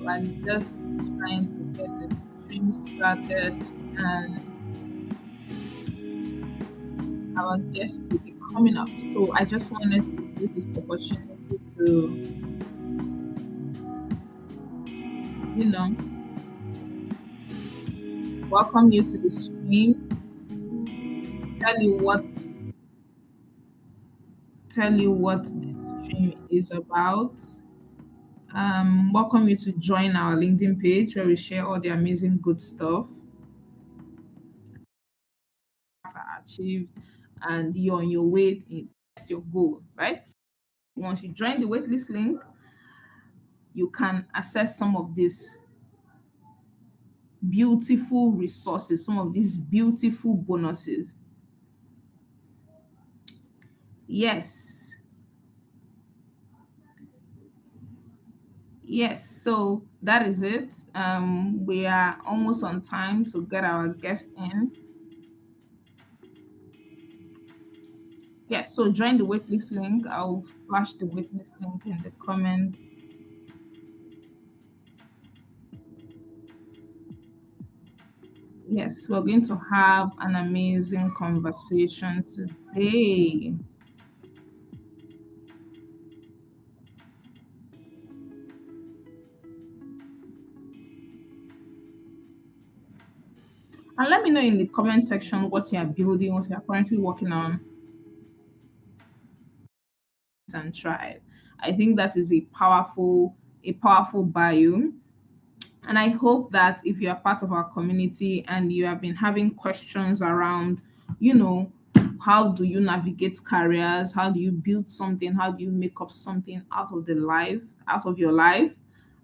We're just trying to get the stream started, and our guest will be coming up. So I just wanted to use this opportunity to, you know, welcome you to the stream, tell you what the stream is about. Welcome you to join our LinkedIn page where we share all the amazing good stuff achieved, and you're on your way. That's your goal, right? Once you join the waitlist link, you can access some of these beautiful resources, some of these beautiful bonuses. Yes. Yes, so that is it. We are almost on time to get our guest in. Yes, so join the waitlist link. I'll flash the waitlist link in the comments. Yes, we're going to have an amazing conversation today. And let me know in the comment section what you are building, what you are currently working on, and try it. I think that is a powerful bio. And I hope that if you are part of our community and you have been having questions around, you know, how do you navigate careers? How do you build something? How do you make up something out of your life?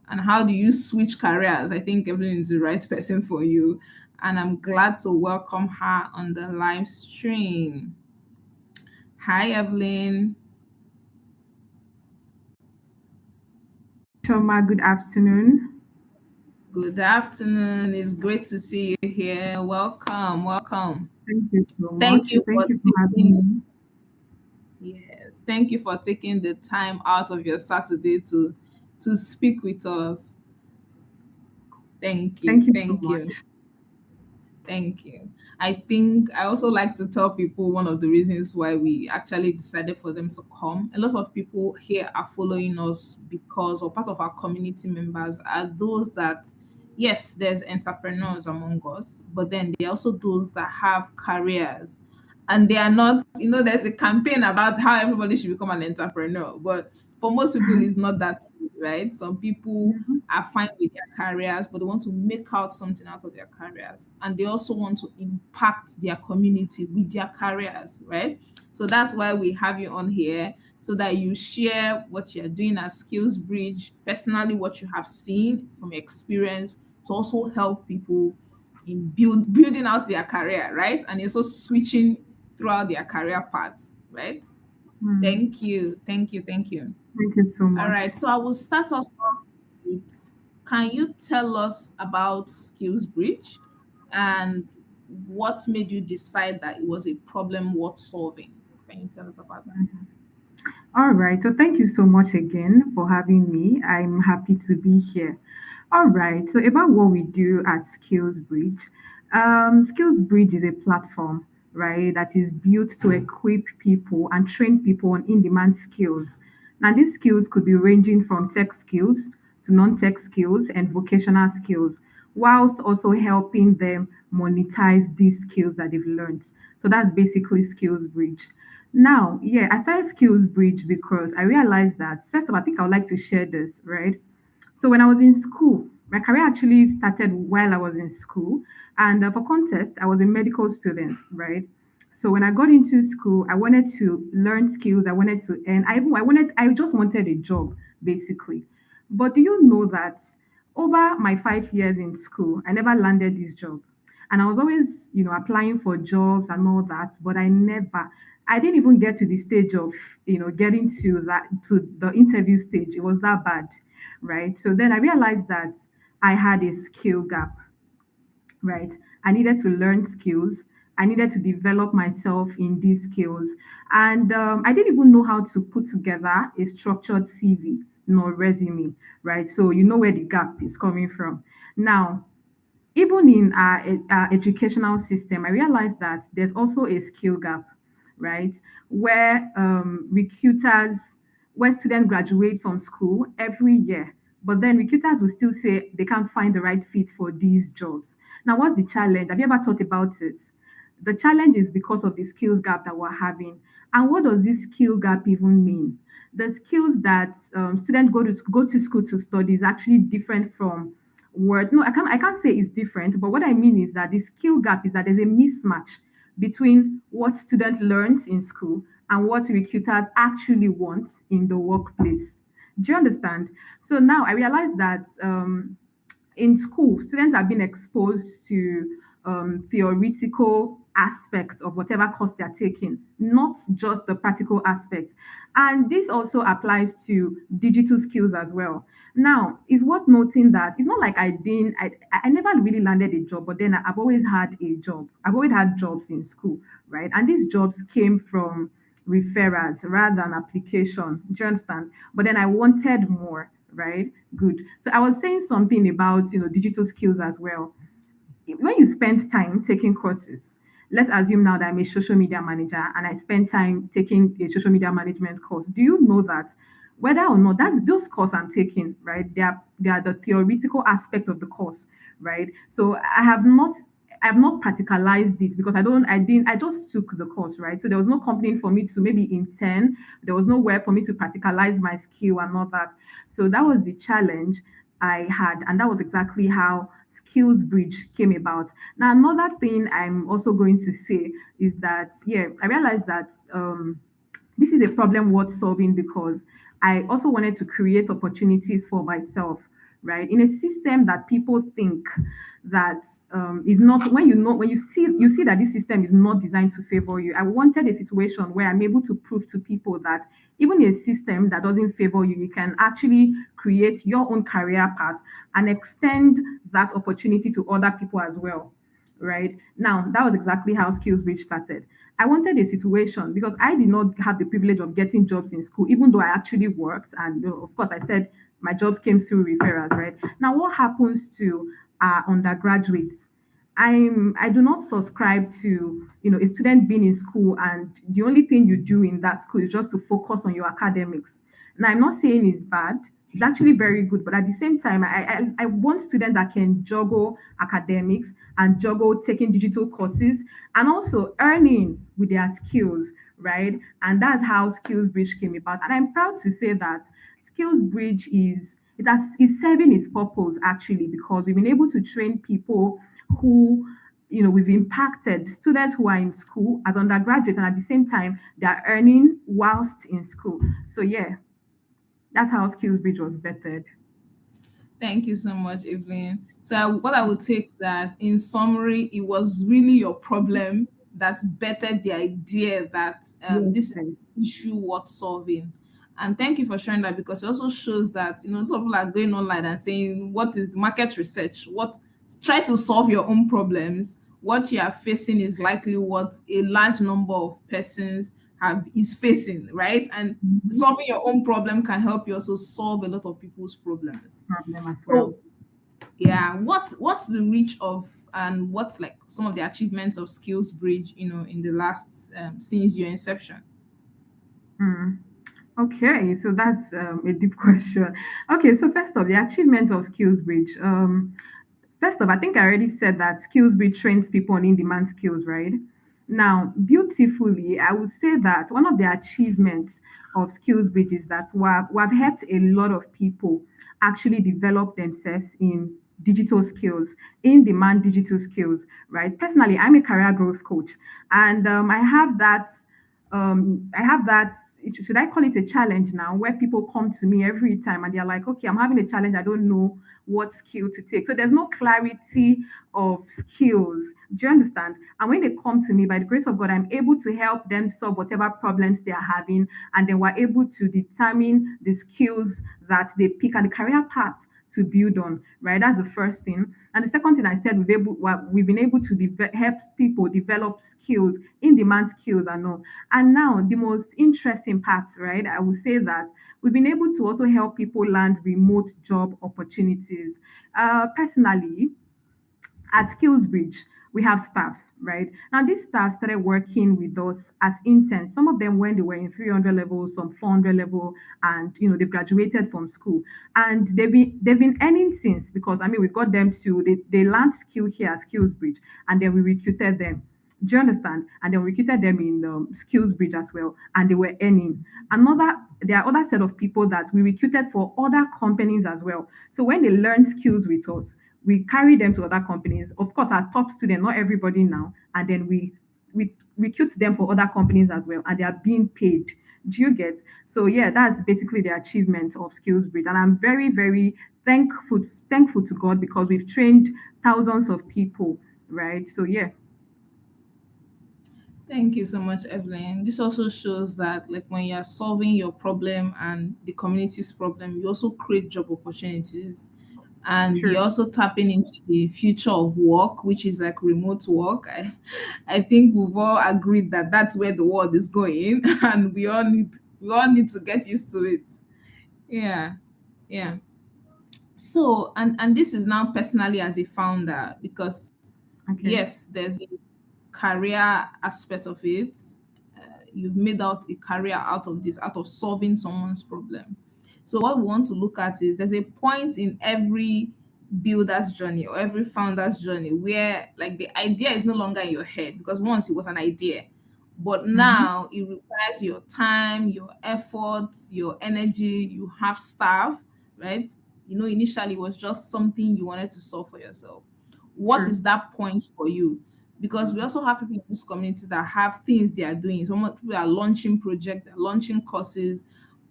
And how do you switch careers? I think Evelyn is the right person for you. And I'm glad to welcome her on the live stream. Hi, Evelyn. Choma, good afternoon. Good afternoon. It's great to see you here. Welcome, welcome. Thank you so Thank much. you for Thank you for having taking me. Yes, thank you for taking the time out of your Saturday to speak with us. Thank you. Thank you so Thank you. much. Thank you. I think I also like to tell people one of the reasons why we actually decided for them to come. A lot of people here are following us because, or part of our community members are those that, yes, there's entrepreneurs among us, but then there are also those that have careers. And they are not, there's a campaign about how everybody should become an entrepreneur. But for most people, it's not that way, right? Some people Mhm. are fine with their careers, but they want to make out something out of their careers. And they also want to impact their community with their careers, right? So that's why we have you on here so that you share what you're doing as Skills Bridge, personally, what you have seen from experience to also help people in building out their career, right? And also switching throughout their career paths, right? Mm. Thank you. Thank you. Thank you. Thank you so All much. right, so I will start us off with, can you tell us about Skills Bridge and what made you decide that it was a problem worth solving? Can you tell us about that? All right. So thank you so much again for having me. I'm happy to be here. All right. So about what we do at Skills Bridge. Skills Bridge is a platform, right, that is built to equip people and train people on in-demand skills. Now, these skills could be ranging from tech skills to non-tech skills and vocational skills, whilst also helping them monetize these skills that they've learned. So that's basically Skills Bridge. Now, yeah, I started Skills Bridge because I realized that, first of all, I think I would like to share this, right? So when I was in school, my career actually started while I was in school. And for context, I was a medical student, right? So when I got into school, I wanted to learn skills. I wanted to, and I just wanted a job, basically. But do you know that over my 5 years in school, I never landed this job? And I was always, applying for jobs and all that, but I didn't even get to the stage of, getting to the interview stage. It was that bad, right? So then I realized that I had a skill gap, right? I needed to learn skills. I needed to develop myself in these skills. And I didn't even know how to put together a structured CV, nor resume, right? So you know where the gap is coming from. Now, even in our educational system, I realized that there's also a skill gap, right? Where recruiters, where students graduate from school every year, but then recruiters will still say they can't find the right fit for these jobs. Now, what's the challenge? Have you ever thought about it? The challenge is because of the skills gap that we're having. And what does this skill gap even mean? The skills that students go to school to study is actually different from word. No, I can't say it's different, but what I mean is that the skill gap is that there's a mismatch between what student learns in school and what recruiters actually want in the workplace. Do you understand? So now I realize that in school, students are being exposed to theoretical aspects of whatever course they're taking, not just the practical aspects. And this also applies to digital skills as well. Now, it's worth noting that it's not like I never really landed a job, but then I've always had a job. I've always had jobs in school, right? And these jobs came from referrals rather than application. Do you understand? But then I wanted more, right? Good. So I was saying something about digital skills as well. When you spend time taking courses, let's assume now that I'm a social media manager and I spend time taking a social media management course. Do you know that whether or not that's those courses I'm taking, right? They are the theoretical aspect of the course, right? So I have not practicalized it because I just took the course, right? So there was no company for me to maybe intern. There was nowhere for me to practicalize my skill and all that. So that was the challenge I had, and that was exactly how Skills Bridge came about. Now, another thing I'm also going to say is that, yeah, I realized that this is a problem worth solving because I also wanted to create opportunities for myself, right? In a system that people think that is not when you see that this system is not designed to favor you. I wanted a situation where I'm able to prove to people that even a system that doesn't favor you, you can actually create your own career path and extend that opportunity to other people as well, right? Now, that was exactly how Skills Bridge started. I wanted a situation because I did not have the privilege of getting jobs in school, even though I actually worked. And of course, I said my jobs came through referrals, right? Now, what happens to undergraduates? I do not subscribe to a student being in school and the only thing you do in that school is just to focus on your academics. Now, I'm not saying it's bad. It's actually very good, but at the same time, I want students that can juggle academics and juggle taking digital courses and also earning with their skills, right? And that's how Skills Bridge came about. And I'm proud to say that Skills Bridge is serving its purpose actually because we've been able to train people who we've impacted students who are in school as undergraduates and at the same time they're earning whilst in school. So yeah, that's how Skills Bridge was bettered. Thank you so much, Evelyn. So, what I would take that in summary, it was really your problem that bettered the idea that this is Yes. an issue worth solving. And thank you for sharing that because it also shows that some people are going online and saying, "What is market research? What try to solve your own problems? What you are facing is likely what a large number of persons have is facing, right? And Mhm. solving your own problem can help you also solve a lot of people's problems. Problem as well. So yeah, what's the reach of and what's like some of the achievements of Skills Bridge, in the last since your inception? Mm. Okay, so that's a deep question. Okay, so first off, the achievement of Skills Bridge. First off, I think I already said that Skills Bridge trains people on in-demand skills, right? Now, beautifully, I would say that one of the achievements of Skills Bridge is that we've helped a lot of people actually develop themselves in digital skills, in-demand digital skills, right? Personally, I'm a career growth coach, and I have that should I call it a challenge now where people come to me every time and they're like, okay, I'm having a challenge. I don't know what skill to take. So there's no clarity of skills. Do you understand? And when they come to me, by the grace of God, I'm able to help them solve whatever problems they are having. And then we're able to determine the skills that they pick and the career path to build on, right? That's the first thing. And the second thing I said, we've been able to help people develop skills, in demand skills and all. And now the most interesting part, right? I will say that we've been able to also help people land remote job opportunities. Personally, at Skillsbridge, we have staffs, right? Now, these staff started working with us as interns. Some of them when they were in 300 level, some 400 level, and they graduated from school, and they've been earning since, because I mean we got them to they learned skill here at Skillsbridge, and then we recruited them. Do you understand? And then we recruited them in Skillsbridge as well, and they were earning. There are other set of people that we recruited for other companies as well. So when they learn skills with us, we carry them to other companies. Of course, our top student, not everybody now, and then we recruit them for other companies as well, and they are being paid. Do you get? So yeah, that's basically the achievement of Skillsbridge, and I'm very very thankful to God, because we've trained thousands of people, right? So yeah. Thank you so much, Evelyn. This also shows that, like, when you're solving your problem and the community's problem, you also create job opportunities, and you're True. also tapping into the future of work, which is like remote work. I think we've all agreed that that's where the world is going, and we all need to get used to it. Yeah, yeah. So, and this is now personally as a founder, because Okay. yes, there's the career aspect of it. You've made out a career out of this, out of solving someone's problem. So what we want to look at is, there's a point in every builder's journey or every founder's journey where, like, the idea is no longer in your head, because once it was an idea, but Mm-hmm. now it requires your time, your effort, your energy. You have staff, right? Initially it was just something you wanted to solve for yourself. What True. is that point for you? Because we also have people in this community that have things they are doing. Some people are launching projects, they're launching courses,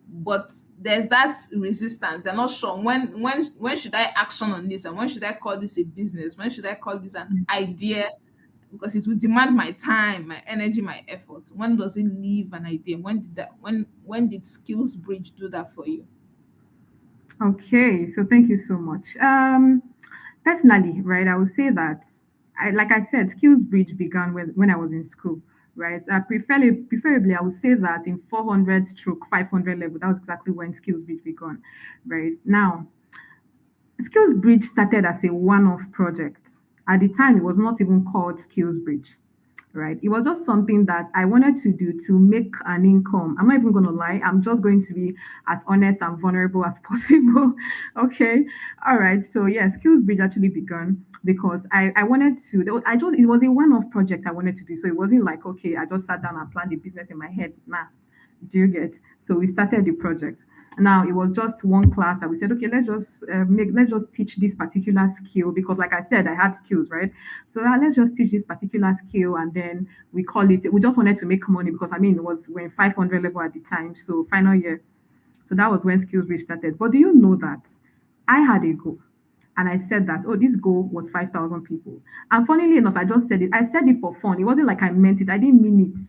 but there's that resistance. They're not sure, when should I action on this, and when should I call this a business? When should I call this an idea? Because it will demand my time, my energy, my effort. When does it leave an idea? When did Skills Bridge do that for you? Okay, so thank you so much. Personally, right, I would say that like I said, Skills Bridge began when I was in school, right? Preferably, I would say that in 400 stroke 500 level, that was exactly when Skills Bridge began, right? Now, Skills Bridge started as a one-off project. At the time, it was not even called Skills Bridge, right? It was just something that I wanted to do to make an income. I'm not even going to lie. I'm just going to be as honest and vulnerable as possible. Okay. All right. So, yeah, Skills Bridge actually began because I wanted to, it was a one off project I wanted to do. So it wasn't like, okay, I just sat down and planned the business in my head. Nah, do you get? So we started the project. Now it was just one class that we said, okay, let's just teach this particular skill, because, like I said, I had skills, right? So let's just teach this particular skill, and then we call it. We just wanted to make money, because I mean it was when 500 level at the time, so final year. So that was when skills reach started. But do you know that I had a goal? And I said that, oh, this goal was 5,000 people. And funnily enough, I just said it. I said it for fun. It wasn't like I meant it. I didn't mean it.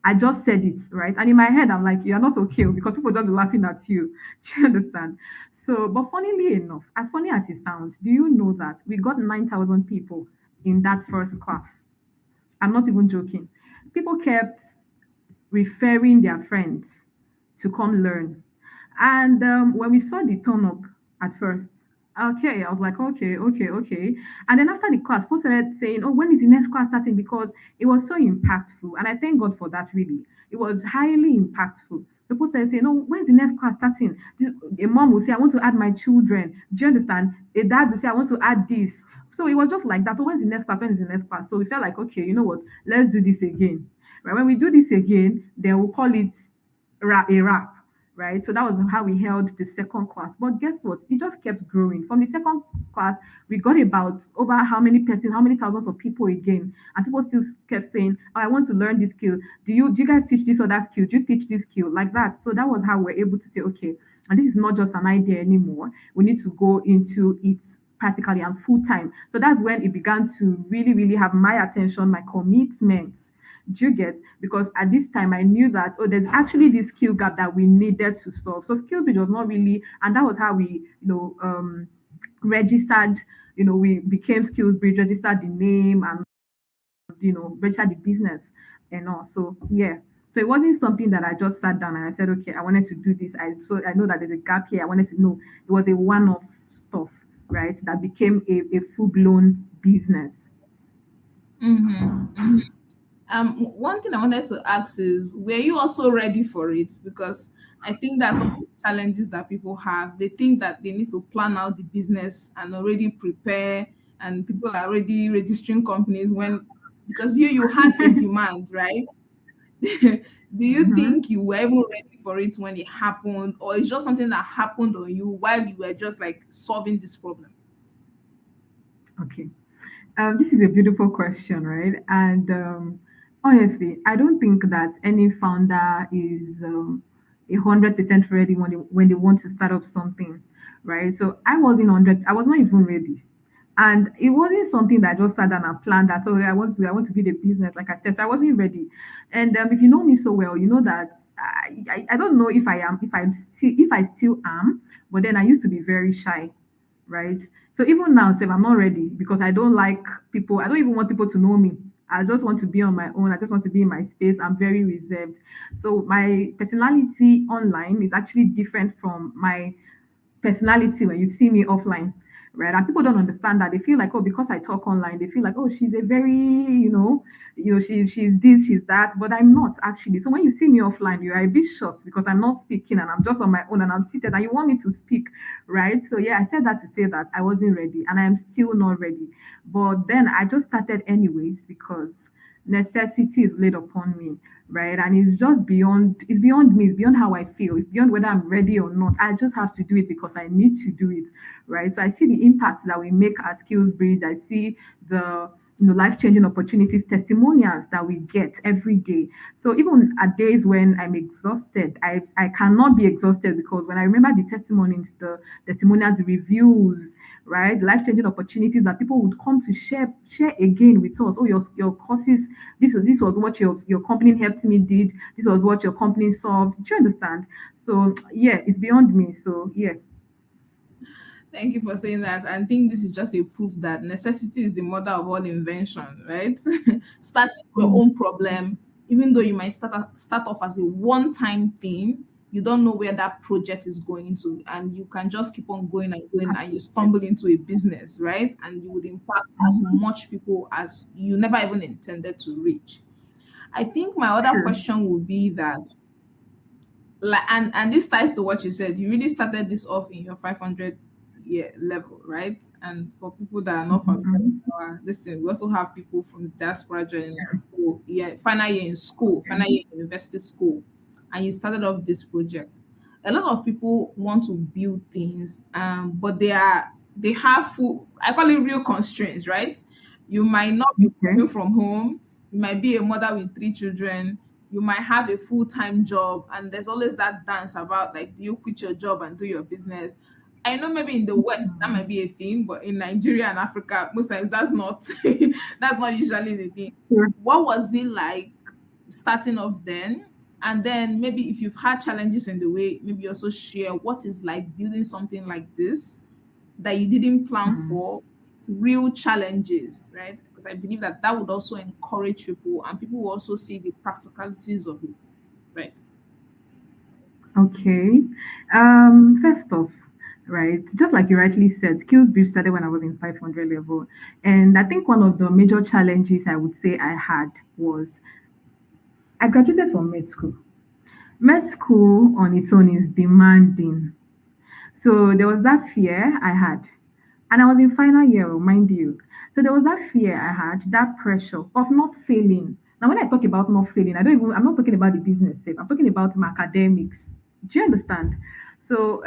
I just said it, right? And in my head, I'm like, you're not okay, because people just be laughing at you. Do you understand? So, but funnily enough, as funny as it sounds, do you know that we got 9,000 people in that first class? I'm not even joking. People kept referring their friends to come learn. And when we saw the turn up at first, okay, I was like, okay, okay, okay. And then after the class, people started saying, oh, when is the next class starting? Because it was so impactful. And I thank God for that, really. It was highly impactful. People started saying, oh, when's the next class starting? A mom will say, I want to add my children. Do you understand? A dad will say, I want to add this. So it was just like that. Oh, when's the next class? When is the next class? So we felt like, okay, you know what? Let's do this again. Right? When we do this again, then we'll call it a wrap, right? So that was how we held the second class. But guess what? It just kept growing. From the second class, we got about over how many thousands of people again. And people still kept saying, oh, I want to learn this skill. Do you guys teach this or that skill? Do you teach this skill? Like that. So that was how we're able to say, okay, and this is not just an idea anymore. We need to go into it practically and full time. So that's when it began to really, really have my attention, my commitment. Do you get? Because at this time I knew that, oh, there's actually this skill gap that we needed to solve. So skill bridge was not really, and that was how we, registered, we became Skills Bridge, registered the name, and registered the business and all. So yeah. So it wasn't something that I just sat down and I said, okay, I wanted to do this. I know that there's a gap here. I wanted to know. It was a one-off stuff, right? That became a full-blown business. Mm-hmm. One thing I wanted to ask is, were you also ready for it? Because I think that's some of the challenges that people have. They think that they need to plan out the business and already prepare, and people are already registering companies when, because you had a demand, right? Do you Mhm. think you were even ready for it when it happened, or it's just something that happened on you while you were just like solving this problem? Okay. This is a beautiful question, right? And honestly, I don't think that any founder is 100% ready when they want to start up something, right? So I wasn't 100. I was not even ready, and it wasn't something that I just sat down and planned that. Oh, I want to build a business, like I said. So I wasn't ready. And if you know me so well, you know that I don't know if I still am, but then I used to be very shy, right? So even now, say I'm not ready because I don't like people. I don't even want people to know me. I just want to be on my own. I just want to be in my space. I'm very reserved. So my personality online is actually different from my personality when you see me offline, right? And people don't understand that. They feel like, oh, because I talk online, they feel like, oh, she's a very, she's this, she's that. But I'm not actually. So when you see me offline, you are a bit shocked because I'm not speaking and I'm just on my own and I'm seated and you want me to speak, right? So yeah, I said that to say that I wasn't ready and I am still not ready. But then I just started anyways because necessity is laid upon me, right? And it's beyond me, it's beyond how I feel, it's beyond whether I'm ready or not. I just have to do it because I need to do it, right? So I see the impacts that we make as Skills Bridge. I see the life-changing opportunities, testimonials that we get every day. So even at days when I'm exhausted, I cannot be exhausted because when I remember the testimonies, the testimonials, the reviews, right? Life-changing opportunities that people would come to share again with us. Oh, your courses, this was what your company helped me did. This was what your company solved. Do you understand? So yeah, it's beyond me. So yeah. Thank you for saying that. I think this is just a proof that necessity is the mother of all invention, right? Start with your Mm, own problem, even though you might start off as a one-time thing. You don't know where that project is going to, and you can just keep on going and going, and you absolutely. stumble into a business, right? And you would impact as Mhm. much people as you never even intended to reach. I think my other True. question would be that, like, and this ties to what you said. You really started this off in your 500 year level, right? And for people that are not Mhm, familiar with mhm. this thing, we also have people from the diaspora joining us. So yeah, final year in school, Okay. final year in university school, and you started off this project. A lot of people want to build things, but they have full, I call it real constraints, right? You might not be Okay. working from home. You might be a mother with three children. You might have a full-time job, and there's always that dance about, like, do you quit your job and do your business? I know maybe in the West that might be a thing, but in Nigeria and Africa, most times that's not that's not usually the thing. Sure. What was it like starting off then? And then maybe if you've had challenges in the way, maybe also share what is like building something like this that you didn't plan Mm. for. It's real challenges, right? Because I believe that that would also encourage people, and people will also see the practicalities of it, right? Okay. First off, right, just like you rightly said, Skills Bridge started when I was in 500 level. And I think one of the major challenges I would say I had was I graduated from med school. Med school on its own is demanding. So there was that fear I had. And I was in final year, oh, mind you. So there was that fear I had, that pressure of not failing. Now, when I talk about not failing, I'm not talking about the business sake. I'm talking about my academics. Do you understand? So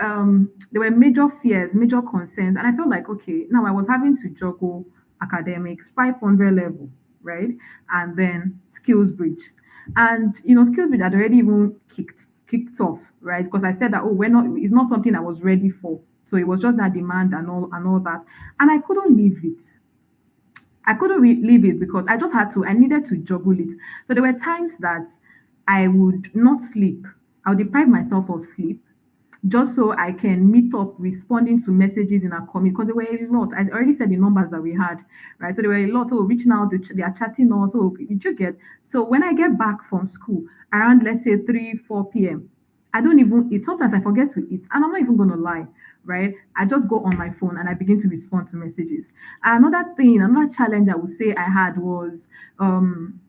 there were major fears, major concerns. And I felt like, okay, now I was having to juggle academics, 500 level, right? And then skills bridge. And skills bridge had already even kicked off, right? Because I said that, oh, it's not something I was ready for. So it was just that demand and all that. And I couldn't leave it. I couldn't leave it because I needed to juggle it. So there were times that I would not sleep. I would deprive myself of sleep. just so I can meet up responding to messages in our community because there were a lot. I already said the numbers that we had, right? So there were a lot. So reaching out, they are chatting us. So did you get? So when I get back from school around let's say 3, 4 p.m., I don't even eat. Sometimes I forget to eat, and I'm not even gonna lie, right? I just go on my phone and I begin to respond to messages. Another thing, another challenge I would say I had was um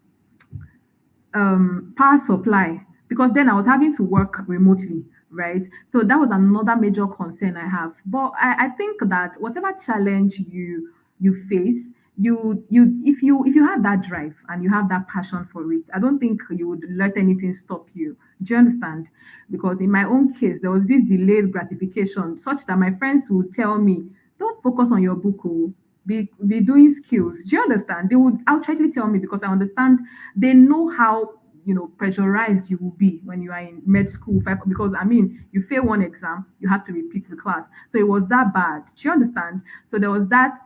power supply because then I was having to work remotely, right? So that was another major concern I have. But I think that whatever challenge you face, you if you have that drive and you have that passion for it, I don't think you would let anything stop you. Do you understand? Because in my own case, there was this delayed gratification, such that my friends would tell me, "Don't focus on your book, oh, be doing skills." Do you understand? They would outrightly tell me because I understand they know how pressurized you will be when you are in med school because I mean you fail one exam you have to repeat the class, so it was that bad. Do you understand? So there was that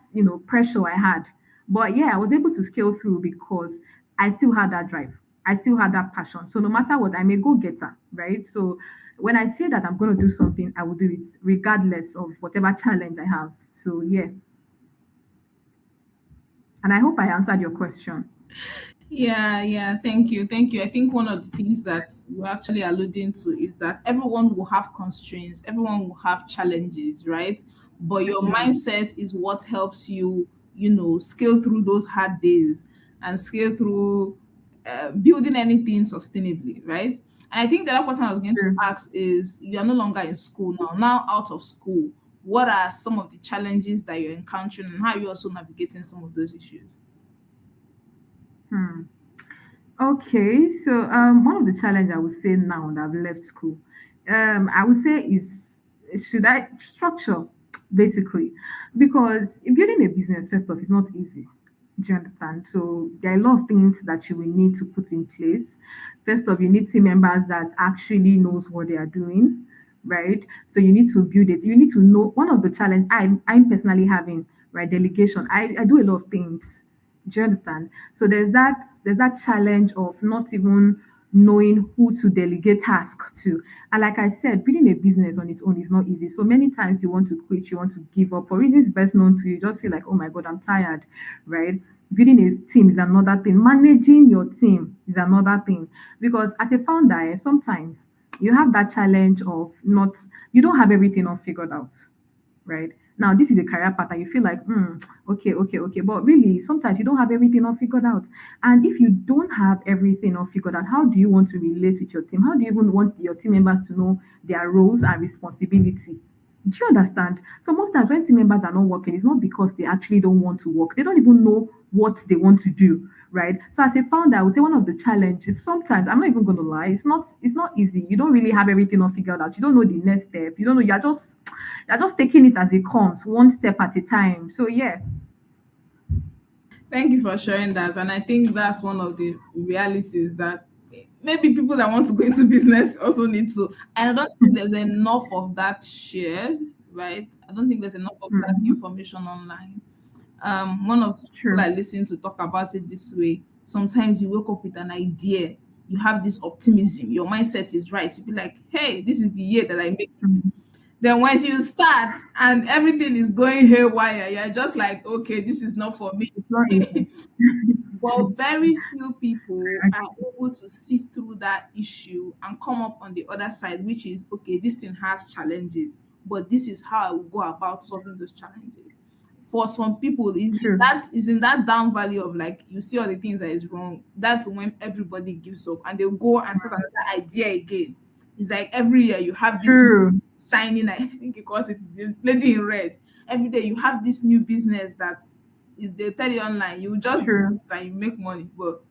pressure I had, but yeah, I was able to scale through because I still had that drive, I still had that passion. So no matter what, I'm a go-getter, right? So when I say that I'm going to do something, I will do it regardless of whatever challenge I have. So yeah, and I hope I answered your question. Yeah, yeah, thank you. Thank you. I think one of the things that we're actually alluding to is that everyone will have constraints, everyone will have challenges, right? But your True. mindset is what helps you, scale through those hard days and scale through building anything sustainably, right? And I think the other question I was going to True. ask is you are no longer in school now out of school. What are some of the challenges that you're encountering and how are you also navigating some of those issues? Hmm. Okay, so one of the challenge I would say now that I've left school, I would say is should I structure basically because building a business first off is not easy. Do you understand? So there are a lot of things that you will need to put in place. First off, you need team members that actually knows what they are doing, right? So you need to build it. You need to know one of the challenge I'm personally having, right? Delegation. I do a lot of things. Do you understand? So there's that challenge of not even knowing who to delegate task to. And like I said, building a business on its own is not easy. So many times you want to quit, you want to give up for reasons best known to you. You just feel like, oh my god, I'm tired, right? Building a team is another thing. Managing your team is another thing. Because as a founder, sometimes you have that challenge of not you don't have everything all figured out, right? Now, this is a career path and you feel like, okay, okay, okay. But really, sometimes you don't have everything all figured out. And if you don't have everything all figured out, how do you want to relate with your team? How do you even want your team members to know their roles and responsibility? Do you understand? So most times when team members are not working, it's not because they actually don't want to work. They don't even know what they want to do, right? So as a founder, I would say one of the challenges sometimes I'm not even gonna lie, it's not easy. You don't really have everything all figured out. You don't know the next step. You don't know, you're just taking it as it comes, one step at a time. So yeah. Thank you for sharing that. And I think that's one of the realities that maybe people that want to go into business also need to. And I don't think there's enough of that shared, right? I don't think there's enough of that Mhm. information online. One of the people I True. listen to talk about it this way. Sometimes you wake up with an idea, you have this optimism, your mindset is right. You be like, hey, this is the year that I make it. Mhm. Then once you start and everything is going haywire, you're just like, okay, this is not for me. It's not easy. But very few people I- are able to see through that issue and come up on the other side, which is okay, this thing has challenges, but this is how I will go about solving those challenges. For some people, True. is in that down valley of like you see all the things that is wrong. That's when everybody gives up and they'll go and start another idea again. It's like every year you have this True. shining, I think it calls it the lady in red. Every day you have this new business that is they tell you online, you just do True. it and you make money. But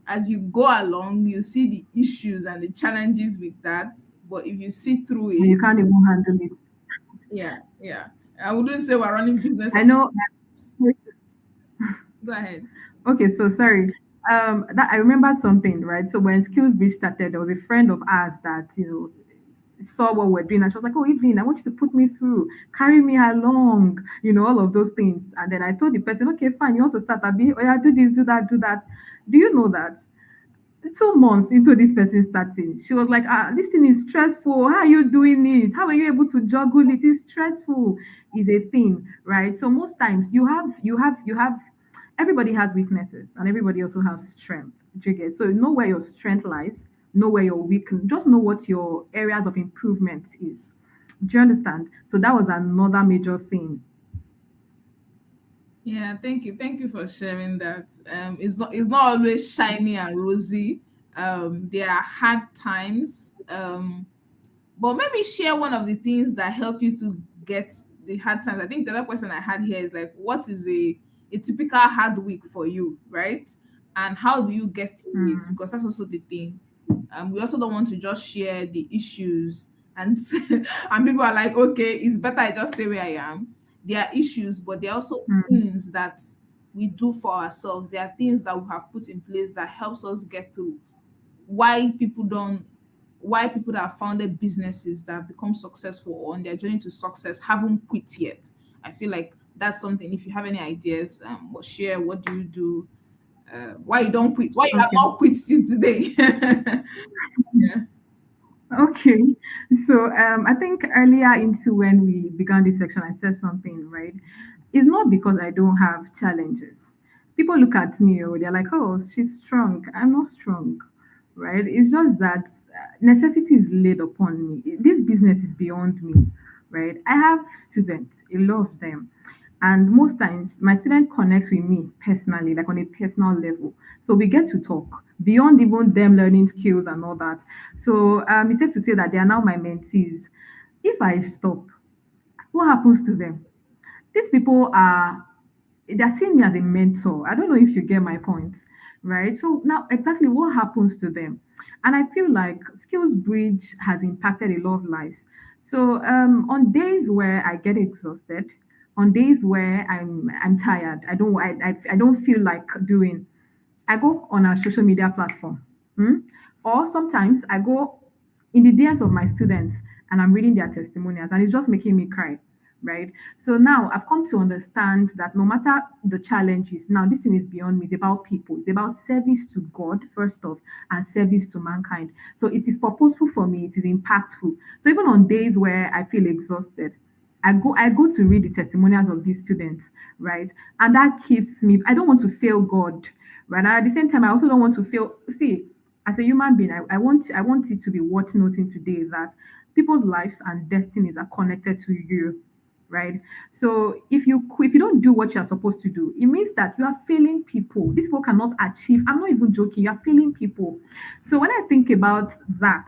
as you go along, you see the issues and the challenges with that. But if you see through And it, you can't even handle it. yeah, yeah. I wouldn't say we're running business I on know. go ahead. Okay, so sorry. That I remember something, right? So when Skills Bridge started, there was a friend of ours that saw what we're doing, and she was like, "Oh, Evelyn, I want you to put me through, carry me along, all of those things." And then I told the person, "Okay, fine, you want to start a bit? Oh yeah, do this, do that, do that." Do you know that? 2 months into this person starting, she was like, this thing is stressful. How are you doing it? How are you able to juggle it? It's stressful, is a thing, right? So most times you have everybody has weaknesses and everybody also has strength. Do you get? So know where your strength lies, know where your weak, just know what your areas of improvement is. Do you understand? So that was another major thing. Yeah, thank you for sharing that. It's not always shiny and rosy. There are hard times. But maybe share one of the things that helped you to get the hard times. I think the other question I had here is like, what is a typical hard week for you, right? And how do you get through it? Mm, Because that's also the thing. We also don't want to just share the issues and and people are like, okay, it's better I just stay where I am. There are issues, but there are also mm, things that we do for ourselves. There are things that we have put in place that helps us get through. Why people don't why people that have founded businesses that have become successful or on their journey to success haven't quit yet. I feel like that's something. If you have any ideas, or share, what do you do, why you don't quit, why you have okay. not quit till today. Yeah. Okay. So I think earlier into when we began this section, I said something, right? It's not because I don't have challenges. People look at me, or they're like, oh, she's strong. I'm not strong, right? It's just that necessity is laid upon me. This business is beyond me, right? I have students, a lot of them. And most times, my student connects with me personally, like on a personal level. So we get to talk beyond even them learning skills and all that. So it's safe to say that they are now my mentees. If I stop, what happens to them? These people are they're seeing me as a mentor. I don't know if you get my point, right? So now exactly what happens to them? And I feel like Skills Bridge has impacted a lot of lives. So on days where I get exhausted, on days where I'm tired, I don't feel like doing. I go on a social media platform, hmm? Or sometimes I go in the DMs of my students and I'm reading their testimonials, and it's just making me cry, right? So now I've come to understand that no matter the challenges, now this thing is beyond me. It's about people. It's about service to God first off, and service to mankind. So it is purposeful for me. It is impactful. So even on days where I feel exhausted, I go to read the testimonials of these students, right? And that keeps me. I don't want to fail God, right? And at the same time, I also don't want to fail. See, as a human being, I want it to be worth noting today that people's lives and destinies are connected to you, right? So if you don't do what you're supposed to do, it means that you are failing people. These people cannot achieve. I'm not even joking. You are failing people. So when I think about that,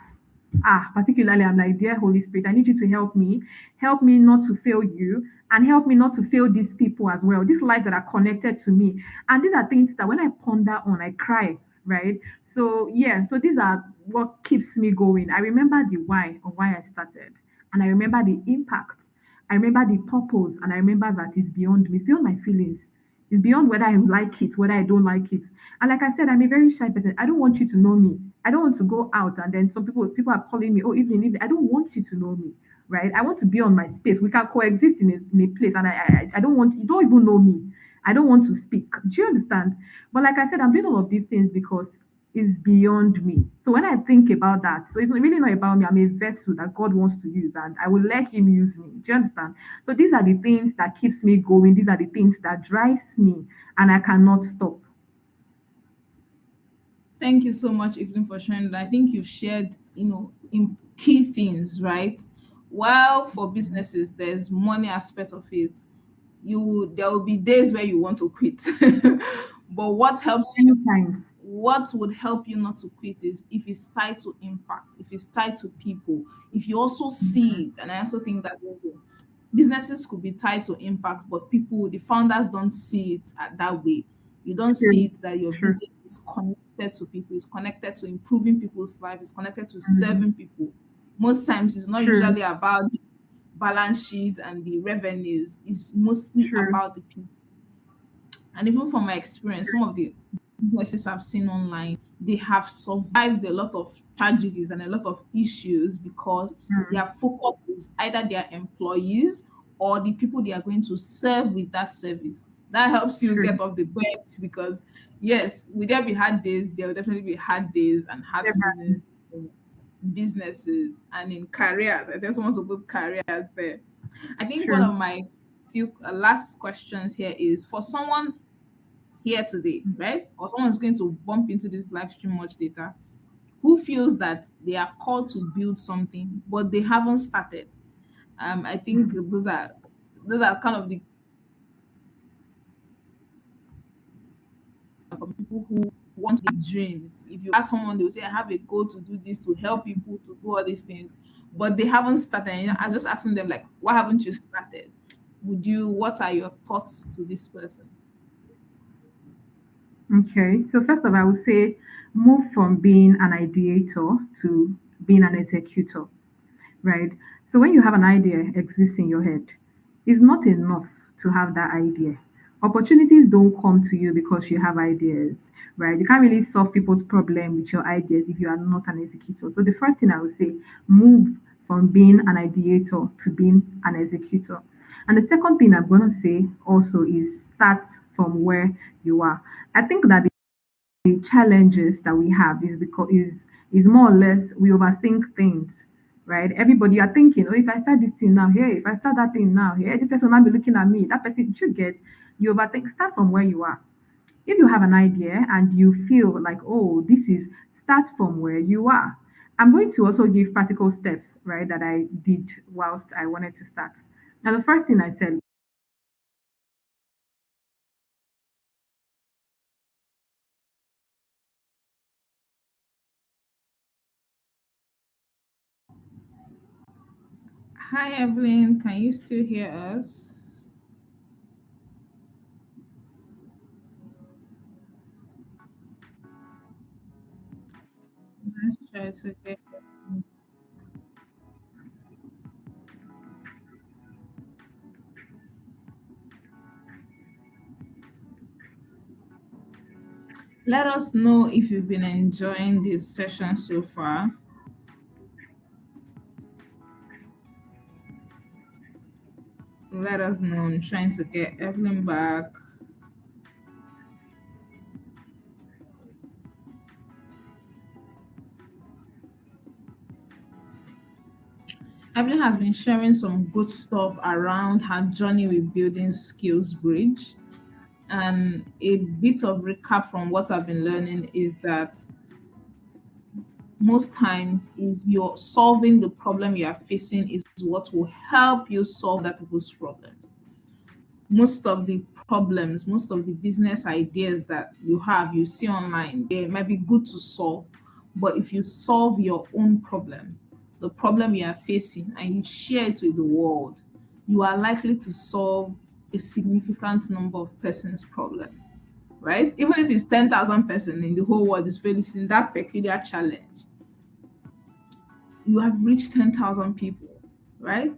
particularly, I'm like, dear Holy Spirit, I need you to help me not to fail you, and help me not to fail these people as well. These lives that are connected to me, and these are things that when I ponder on, I cry. Right. So yeah. So these are what keeps me going. I remember the why of why I started, and I remember the impact. I remember the purpose, and I remember that it's beyond me. It's beyond my feelings. It's beyond whether I like it, whether I don't like it. And like I said, I'm a very shy person. I don't want you to know me. I don't want to go out and then some people are calling me, oh, Evelyn, Evelyn. I don't want you to know me, right? I want to be on my space. We can coexist in a place, and I don't want you don't even know me. I don't want to speak. Do you understand? But like I said, I'm doing all of these things because it's beyond me. So when I think about that, so it's really not about me. I'm a vessel that God wants to use, and I will let Him use me. Do you understand? So these are the things that keeps me going. These are the things that drives me, and I cannot stop. Thank you so much, Evelyn, for sharing that. I think you've shared, in key things, right? While for businesses, there's money aspect of it. There will be days where you want to quit. But Many times. what would help you not to quit is if it's tied to impact, if it's tied to people, if you also see it. And I also think that businesses could be tied to impact, but people, the founders, don't see it that way. You don't see True. it that your True. business is connected to people, it's connected to improving people's life, it's connected to Mhm. serving people. Most times it's not True. usually about the balance sheets and the revenues, it's mostly True. about the people. And even from my experience, some of the businesses I've seen online, they have survived a lot of tragedies and a lot of issues because Mm. their focus is either their employees or the people they are going to serve with that service. That helps you True. get off the bed because yes, will there be hard days? There will definitely be hard days and hard Never. seasons in businesses and in careers. I just want to put careers there. I think one of True. my few last questions here is for someone here today, right? Or someone who's going to bump into this live stream much later, who feels that they are called to build something, but they haven't started. I think those are kind of the people who want big dreams. If you ask someone, they will say, I have a goal to do this, to help people, to do all these things, but they haven't started. I was just asking them, like, why haven't you started? What are your thoughts to this person? Okay. So first of all, I would say move from being an ideator to being an executor, right? So when you have an idea exists in your head, it's not enough to have that idea. Opportunities don't come to you because you have ideas, right? You can't really solve people's problem with your ideas if you are not an executor. So the first thing I would say, move from being an ideator to being an executor. And the second thing I'm going to say also is start from where you are. I think that the challenges that we have is because is more or less we overthink things, right? Everybody are thinking, oh, if I start this thing now, hey, if I start that thing now, hey, this person will not be looking at me. That person should get you overthink. Start from where you are. If you have an idea and you feel like, oh, this is start from where you are. I'm going to also give practical steps, right, that I did whilst I wanted to start. Now, the first thing I said, Hi, Evelyn. Can you still hear us? Let's try to get. Let us know if you've been enjoying this session so far. Let us know. I'm trying to get Evelyn back. Evelyn has been sharing some good stuff around her journey with building Skills Bridge. And a bit of recap from what I've been learning is that most times is you're solving the problem you are facing is what will help you solve that people's problem. Most of the problems, most of the business ideas that you see online, they might be good to solve. But if you solve your own problem, the problem you are facing, and you share it with the world, you are likely to solve a significant number of persons' problem, right? Even if it's 10,000 person in the whole world is facing that peculiar challenge, you have reached 10,000 people, right?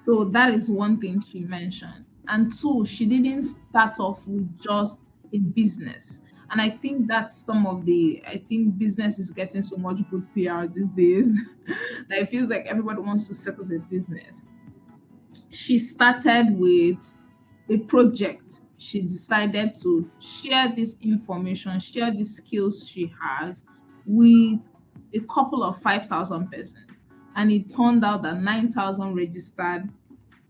So that is one thing she mentioned. And two, she didn't start off with just a business. And I think that's I think business is getting so much good PR these days that it feels like everybody wants to set up a business. She started with a project. She decided to share this information, share the skills she has with a couple of 5,000 persons. And it turned out that 9,000 registered,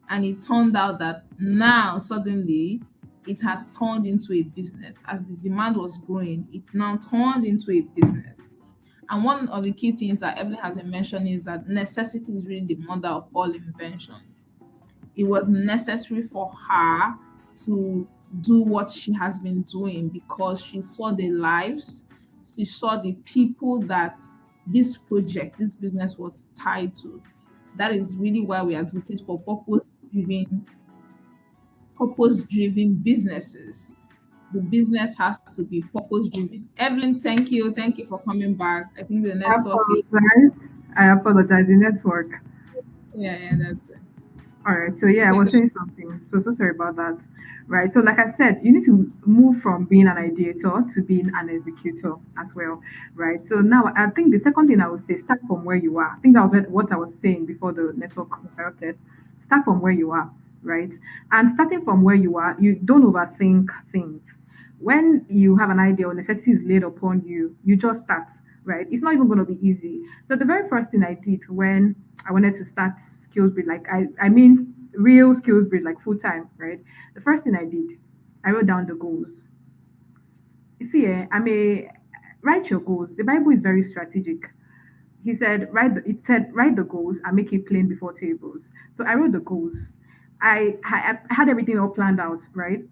and it turned out that now suddenly it has turned into a business. As the demand was growing, it now turned into a business. And one of the key things that Evelyn has been mentioning is that necessity is really the mother of all invention. It was necessary for her to do what she has been doing because she saw the lives, she saw the people that this business was tied to. That is really why we advocate for purpose driven businesses. The business has to be purpose driven. Evelyn, thank you. Thank you for coming back. I think the I network is, apologize. I apologize. The network. yeah, that's it. All right. So yeah, I Okay, was saying something. So sorry about that. Right. So like I said, you need to move from being an ideator to being an executor as well. Right. So now I think the second thing I would say, start from where you are. I think that was what I was saying before the network interrupted. Start from where you are. right? And starting from where you are, you don't overthink things. When you have an idea or necessity is laid upon you, you just start, right? It's not even going to be easy. So the very first thing I did when I wanted to start skills breed, like I mean real skills breed, like full time, right? The first thing I did, I wrote down the goals. You see, I may write your goals. The Bible is very strategic. He said, it said, write the goals and make it plain before tables. So I wrote the goals. I had everything all planned out, right?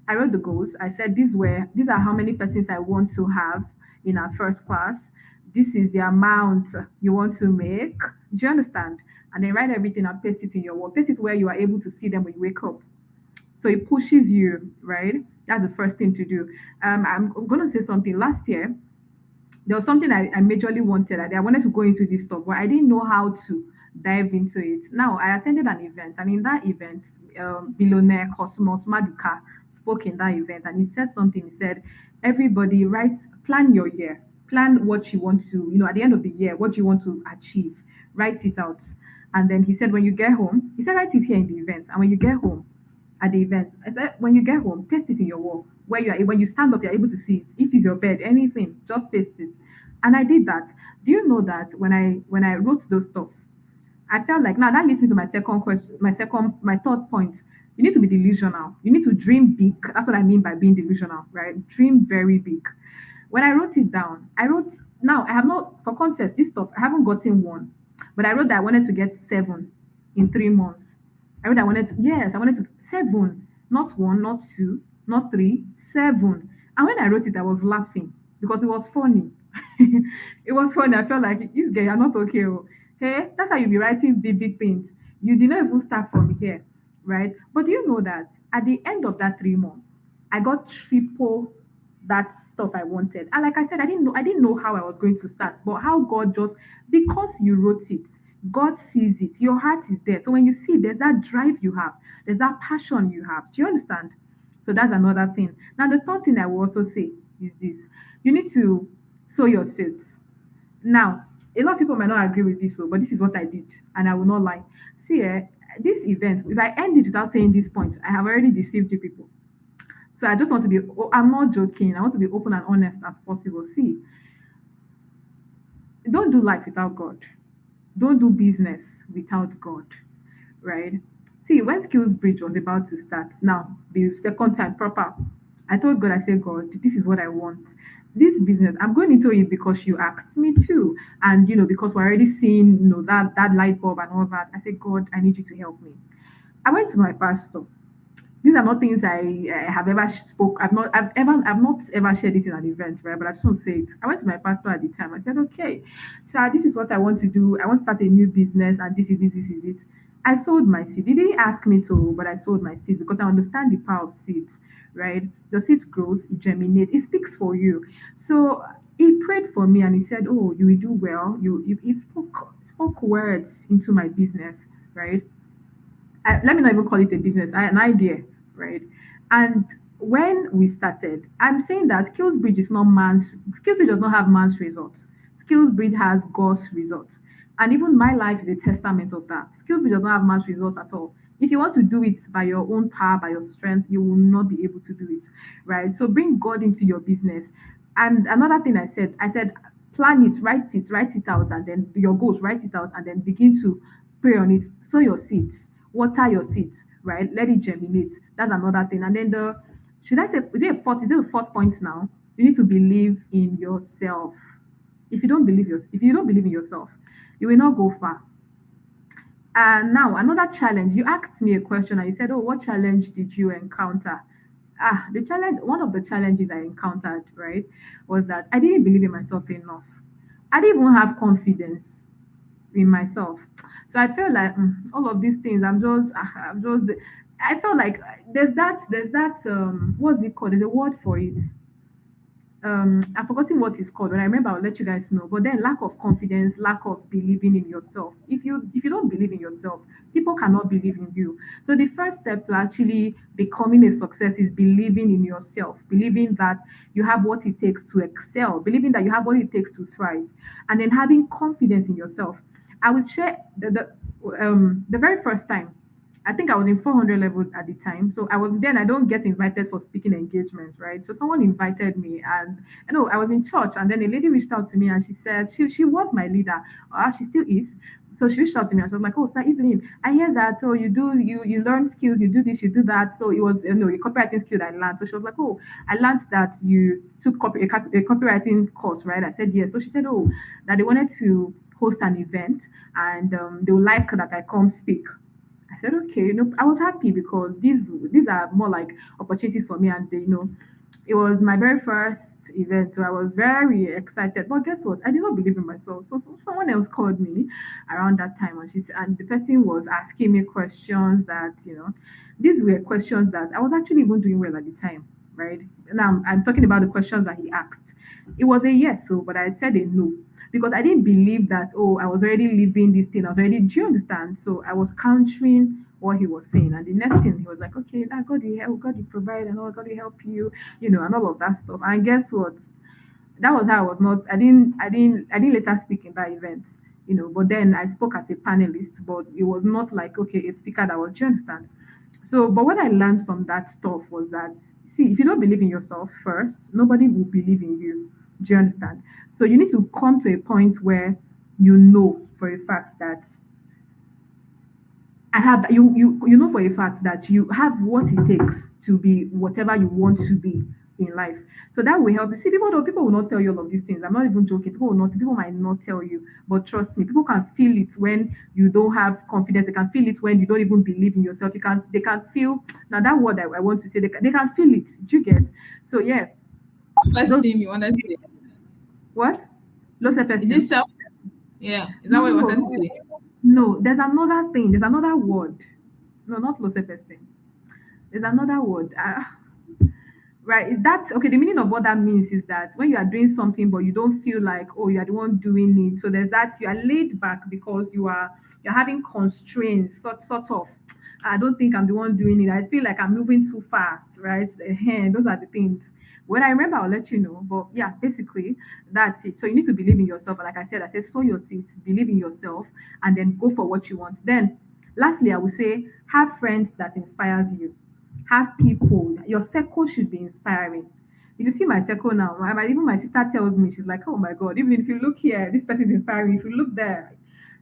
I wrote the goals. I said, these are how many persons I want to have in our first class. This is the amount you want to make. Do you understand? And then write everything and paste it in your wall. Paste it where you are able to see them when you wake up. So it pushes you, right? That's the first thing to do. I'm going to say something. Last year, there was something I majorly wanted. I wanted to go into this stuff, but I didn't know how to dive into it. Now, I attended an event, and in that event, billionaire Cosmos Maduka spoke in that event, and he said something. He said, everybody writes, plan your year, plan what you want to, at the end of the year, what you want to achieve, write it out. And then he said, when you get home, he said, write it here in the event. And when you get home, at the event. I said, when you get home, paste it in your wall where you are. When you stand up, you're able to see it. If it's your bed, anything, just paste it. And I did that. Do you know that when I wrote those stuff, I felt like now that leads me to my second question, my third point. You need to be delusional. You need to dream big. That's what I mean by being delusional, right? Dream very big. When I wrote it down, I wrote now I have not for context, this stuff, I haven't gotten one. But I wrote that I wanted to get seven in 3 months. I wrote I wanted to, yes, I wanted to seven, not one, not two, not three, seven. And when I wrote it, I was laughing because it was funny. It was funny. I felt like this girl, you're not okay. Oh. Hey, that's how you be writing big, big things. You did not even start from here, right? But do you know that at the end of that 3 months, I got triple that stuff I wanted. And like I said, I didn't know how I was going to start, but how God just because you wrote it, God sees it. Your heart is there. So when you see there's that drive you have, there's that passion you have. Do you understand? So that's another thing. Now the third thing I will also say is this: you need to sow your seeds. Now, a lot of people might not agree with this, but this is what I did, and I will not lie. See, this event, if I end it without saying this point, I have already deceived you people. So I just want to be, I'm not joking. I want to be open and honest as possible. See, don't do life without God. Don't do business without God, right? See, when Skills Bridge was about to start, now the second time proper, I told God, I said, God, this is what I want. This business, I'm going into it because you asked me to, and because we're already seeing, that light bulb and all that. I said, God, I need you to help me. I went to my pastor. These are not things I have ever spoke. I've not ever shared it in an event, right? But I just want to say it. I went to my pastor at the time. I said, okay, sir, this is what I want to do. I want to start a new business, and this is it. I sold my seed. He didn't ask me to, but I sold my seed because I understand the power of seeds, right? The seed grows, it germinates, it speaks for you. So he prayed for me and he said, oh, you will do well. He spoke words into my business, right? Let me not even call it a business, an idea, right? And when we started, I'm saying that Skillsbridge is not man's, Skillsbridge does not have man's results. Skillsbridge has God's results. And even my life is a testament of that. Skillsbridge does not have man's results at all. If you want to do it by your own power, by your strength, you will not be able to do it, right? So bring God into your business. And another thing I said, plan it, write it out, and then your goals, write it out, and then begin to pray on it. Sow your seeds, water your seeds, right? Let it germinate. That's another thing. And then should I say, is it a fourth point now? You need to believe in yourself. If you don't believe in yourself, you will not go far. And now another challenge. You asked me a question and you said, "Oh, what challenge did you encounter?" The challenge, one of the challenges I encountered, right, was that I didn't believe in myself enough. I didn't even have confidence in myself. So I felt like all of these things. I'm just. I felt like there's that. What's it called? There's a word for it. I've forgotten what it's called. When I remember, I'll let you guys know. But then lack of confidence, lack of believing in yourself. If you don't believe in yourself, people cannot believe in you. So the first step to actually becoming a success is believing in yourself, believing that you have what it takes to excel, believing that you have what it takes to thrive, and then having confidence in yourself. I would share the very first time. I think I was in 400 level at the time. So I was then I don't get invited for speaking engagements, right? So someone invited me and I know I was in church and then a lady reached out to me and she said she was my leader. She still is. So she reached out to me and she was like, "Oh, Sir Evelyn, I hear that. Oh, you learn skills, you do this, you do that." So it was a copywriting skill that I learned. So she was like, "Oh, I learned that you took a copywriting course, right?" I said yes. So she said, "Oh, that they wanted to host an event and they would like that I come speak." I said, okay, I was happy because these are more like opportunities for me, and it was my very first event, so I was very excited. But guess what? I did not believe in myself. So someone else called me around that time, and and the person was asking me questions that these were questions that I was actually even doing well at the time, right? Now I'm talking about the questions that he asked. It was a yes, so but I said a no because I didn't believe that, oh, I was already living this thing. I was already, do you understand? So I was countering what he was saying. And the next thing he was like, okay, that God will help, God will provide, and all God will help you, and all of that stuff. And guess what? That was how I was not, I didn't later speak in that event. But then I spoke as a panelist, but it was not like, okay, a speaker that was, do you understand? So, but what I learned from that stuff was that, see, if you don't believe in yourself first, nobody will believe in you. Do you understand? So you need to come to a point where you know for a fact that I have you know for a fact that you have what it takes to be whatever you want to be in life. So that will help you. See, people will not tell you all of these things. I'm not even joking. People might not tell you, but trust me, people can feel it when you don't have confidence. They can feel it when you don't even believe in yourself. They can feel now that word I want to say, they can feel it. Do you get? So yeah, First those thing you wanted to say. what? Low self Is it esteem. self? Yeah. Is that what you No, wanted to say? no, there's another thing. There's another word. No, not low self esteem. There's another word. Right. That's okay. The meaning of what that means is that when you are doing something, but you don't feel like, oh, you are the one doing it. So there's that you are laid back because you're having constraints, sort of. I don't think I'm the one doing it. I feel like I'm moving too fast, right? Those are the things. When I remember, I'll let you know. But yeah, basically, that's it. So you need to believe in yourself. And like I said, sow your seeds, believe in yourself, and then go for what you want. Then, lastly, I would say have friends that inspires you, have people. Your circle should be inspiring. If you see my circle now, even my sister tells me, she's like, "Oh my God, even if you look here, this person is inspiring. If you look there,"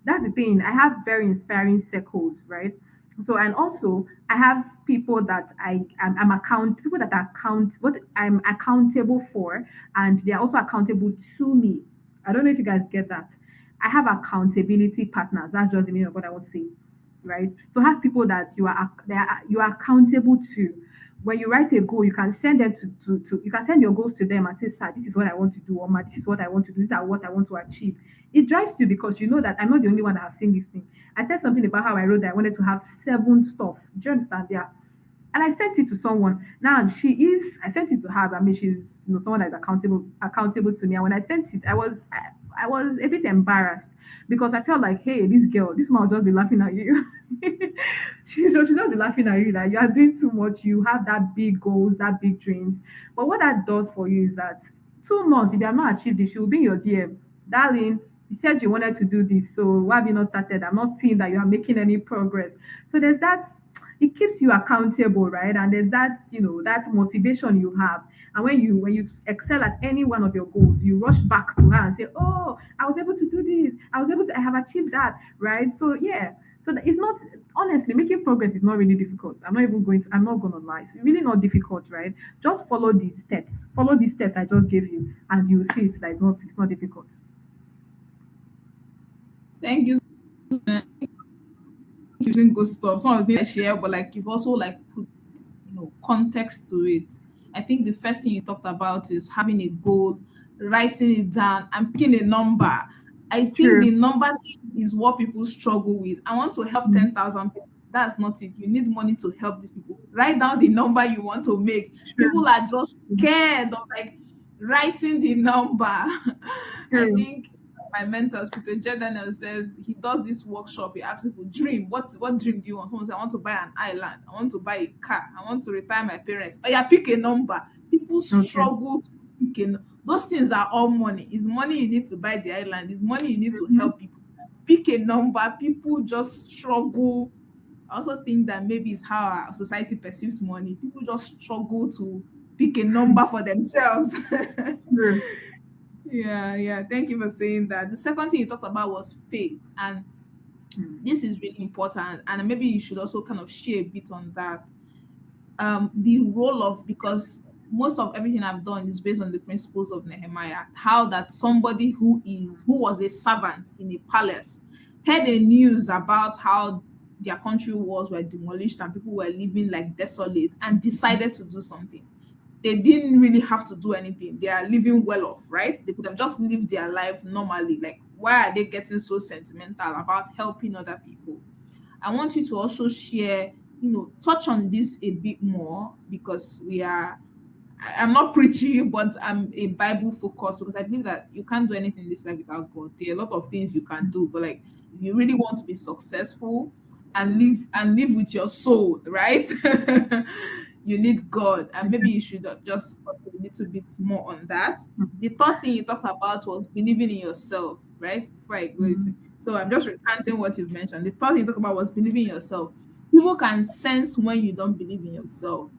that's the thing. I have very inspiring circles, right? So and also I have people that I'm account people that account what I'm accountable for, and they are also accountable to me. I don't know if you guys get that. I have accountability partners. That's just the meaning of what I want to say, right? So have people that you are accountable to. When you write a goal, you can send them to you can send your goals to them and say, "Sir, this is what I want to do," or "Ma, this is what I want to do. These are what I want to achieve." It drives you because you know that I'm not the only one that has seen this thing. I said something about how I wrote that I wanted to have 7 stuff. Do you understand? Yeah. And I sent it to someone. Now I sent it to her. I mean, she's someone that's accountable to me. And when I sent it, I was a bit embarrassed because I felt like, hey, this man will just be laughing at you. She'll just be laughing at you that you are doing too much. You have that big goals, that big dreams. But what that does for you is that 2 months, if you have not achieved this, she will be in your DM, darling. You said you wanted to do this, so why have you not started? I'm not seeing that you are making any progress. So there's that, it keeps you accountable, right? And there's that, that motivation you have. And when you excel at any one of your goals, you rush back to her and say, "Oh, I was able to do this. I have achieved that," right? So yeah. So it's not, honestly, making progress is not really difficult. I'm not gonna lie. It's really not difficult, right? Just follow these steps. Follow these steps I just gave you, and you'll see it's not difficult. Thank you. Using good stuff. Some of the things I share, but like you've also like put context to it. I think the first thing you talked about is having a goal, writing it down, and picking a number. I think True. the number thing is what people struggle with. I want to help Mhm. 10,000 people. That's not it. You need money to help these people. Write down the number you want to make. People True. are just scared of like writing the number. I True. think my mentor, Peter Jordan, says he does this workshop. He asks people, "Dream. What dream do you want?" Someone says, "I want to buy an island. I want to buy a car. I want to retire my parents." Oh yeah, pick a number. People Okay. struggle to pick a. Those things are all money. It's money you need to buy the island. It's money you need to Mhm. help people. Pick a number. People just struggle I also think that maybe it's how our society perceives money. People just struggle to pick a number for themselves. True. Yeah, yeah. Thank you for saying that. The second thing you talked about was faith, and Mm. this is really important. And maybe you should also kind of share a bit on that. The role of, because most of everything I've done is based on the principles of Nehemiah, how that somebody who was a servant in a palace heard a news about how their country walls were demolished and people were living like desolate and decided to do something. They didn't really have to do anything. They are living well off, right? They could have just lived their life normally. Like, why are they getting so sentimental about helping other people? I want you to also share, touch on this a bit more, because I'm not preaching, but I'm a Bible focused, because I believe that you can't do anything in this life without God. There are a lot of things you can do, but like, if you really want to be successful and live with your soul, right? You need God, and maybe you should just talk a little bit more on that. The third thing you talked about was believing in yourself, right? Before I go into, Mm. so I'm just recanting what you've mentioned. The third thing you talked about was believing in yourself. People can sense when you don't believe in yourself,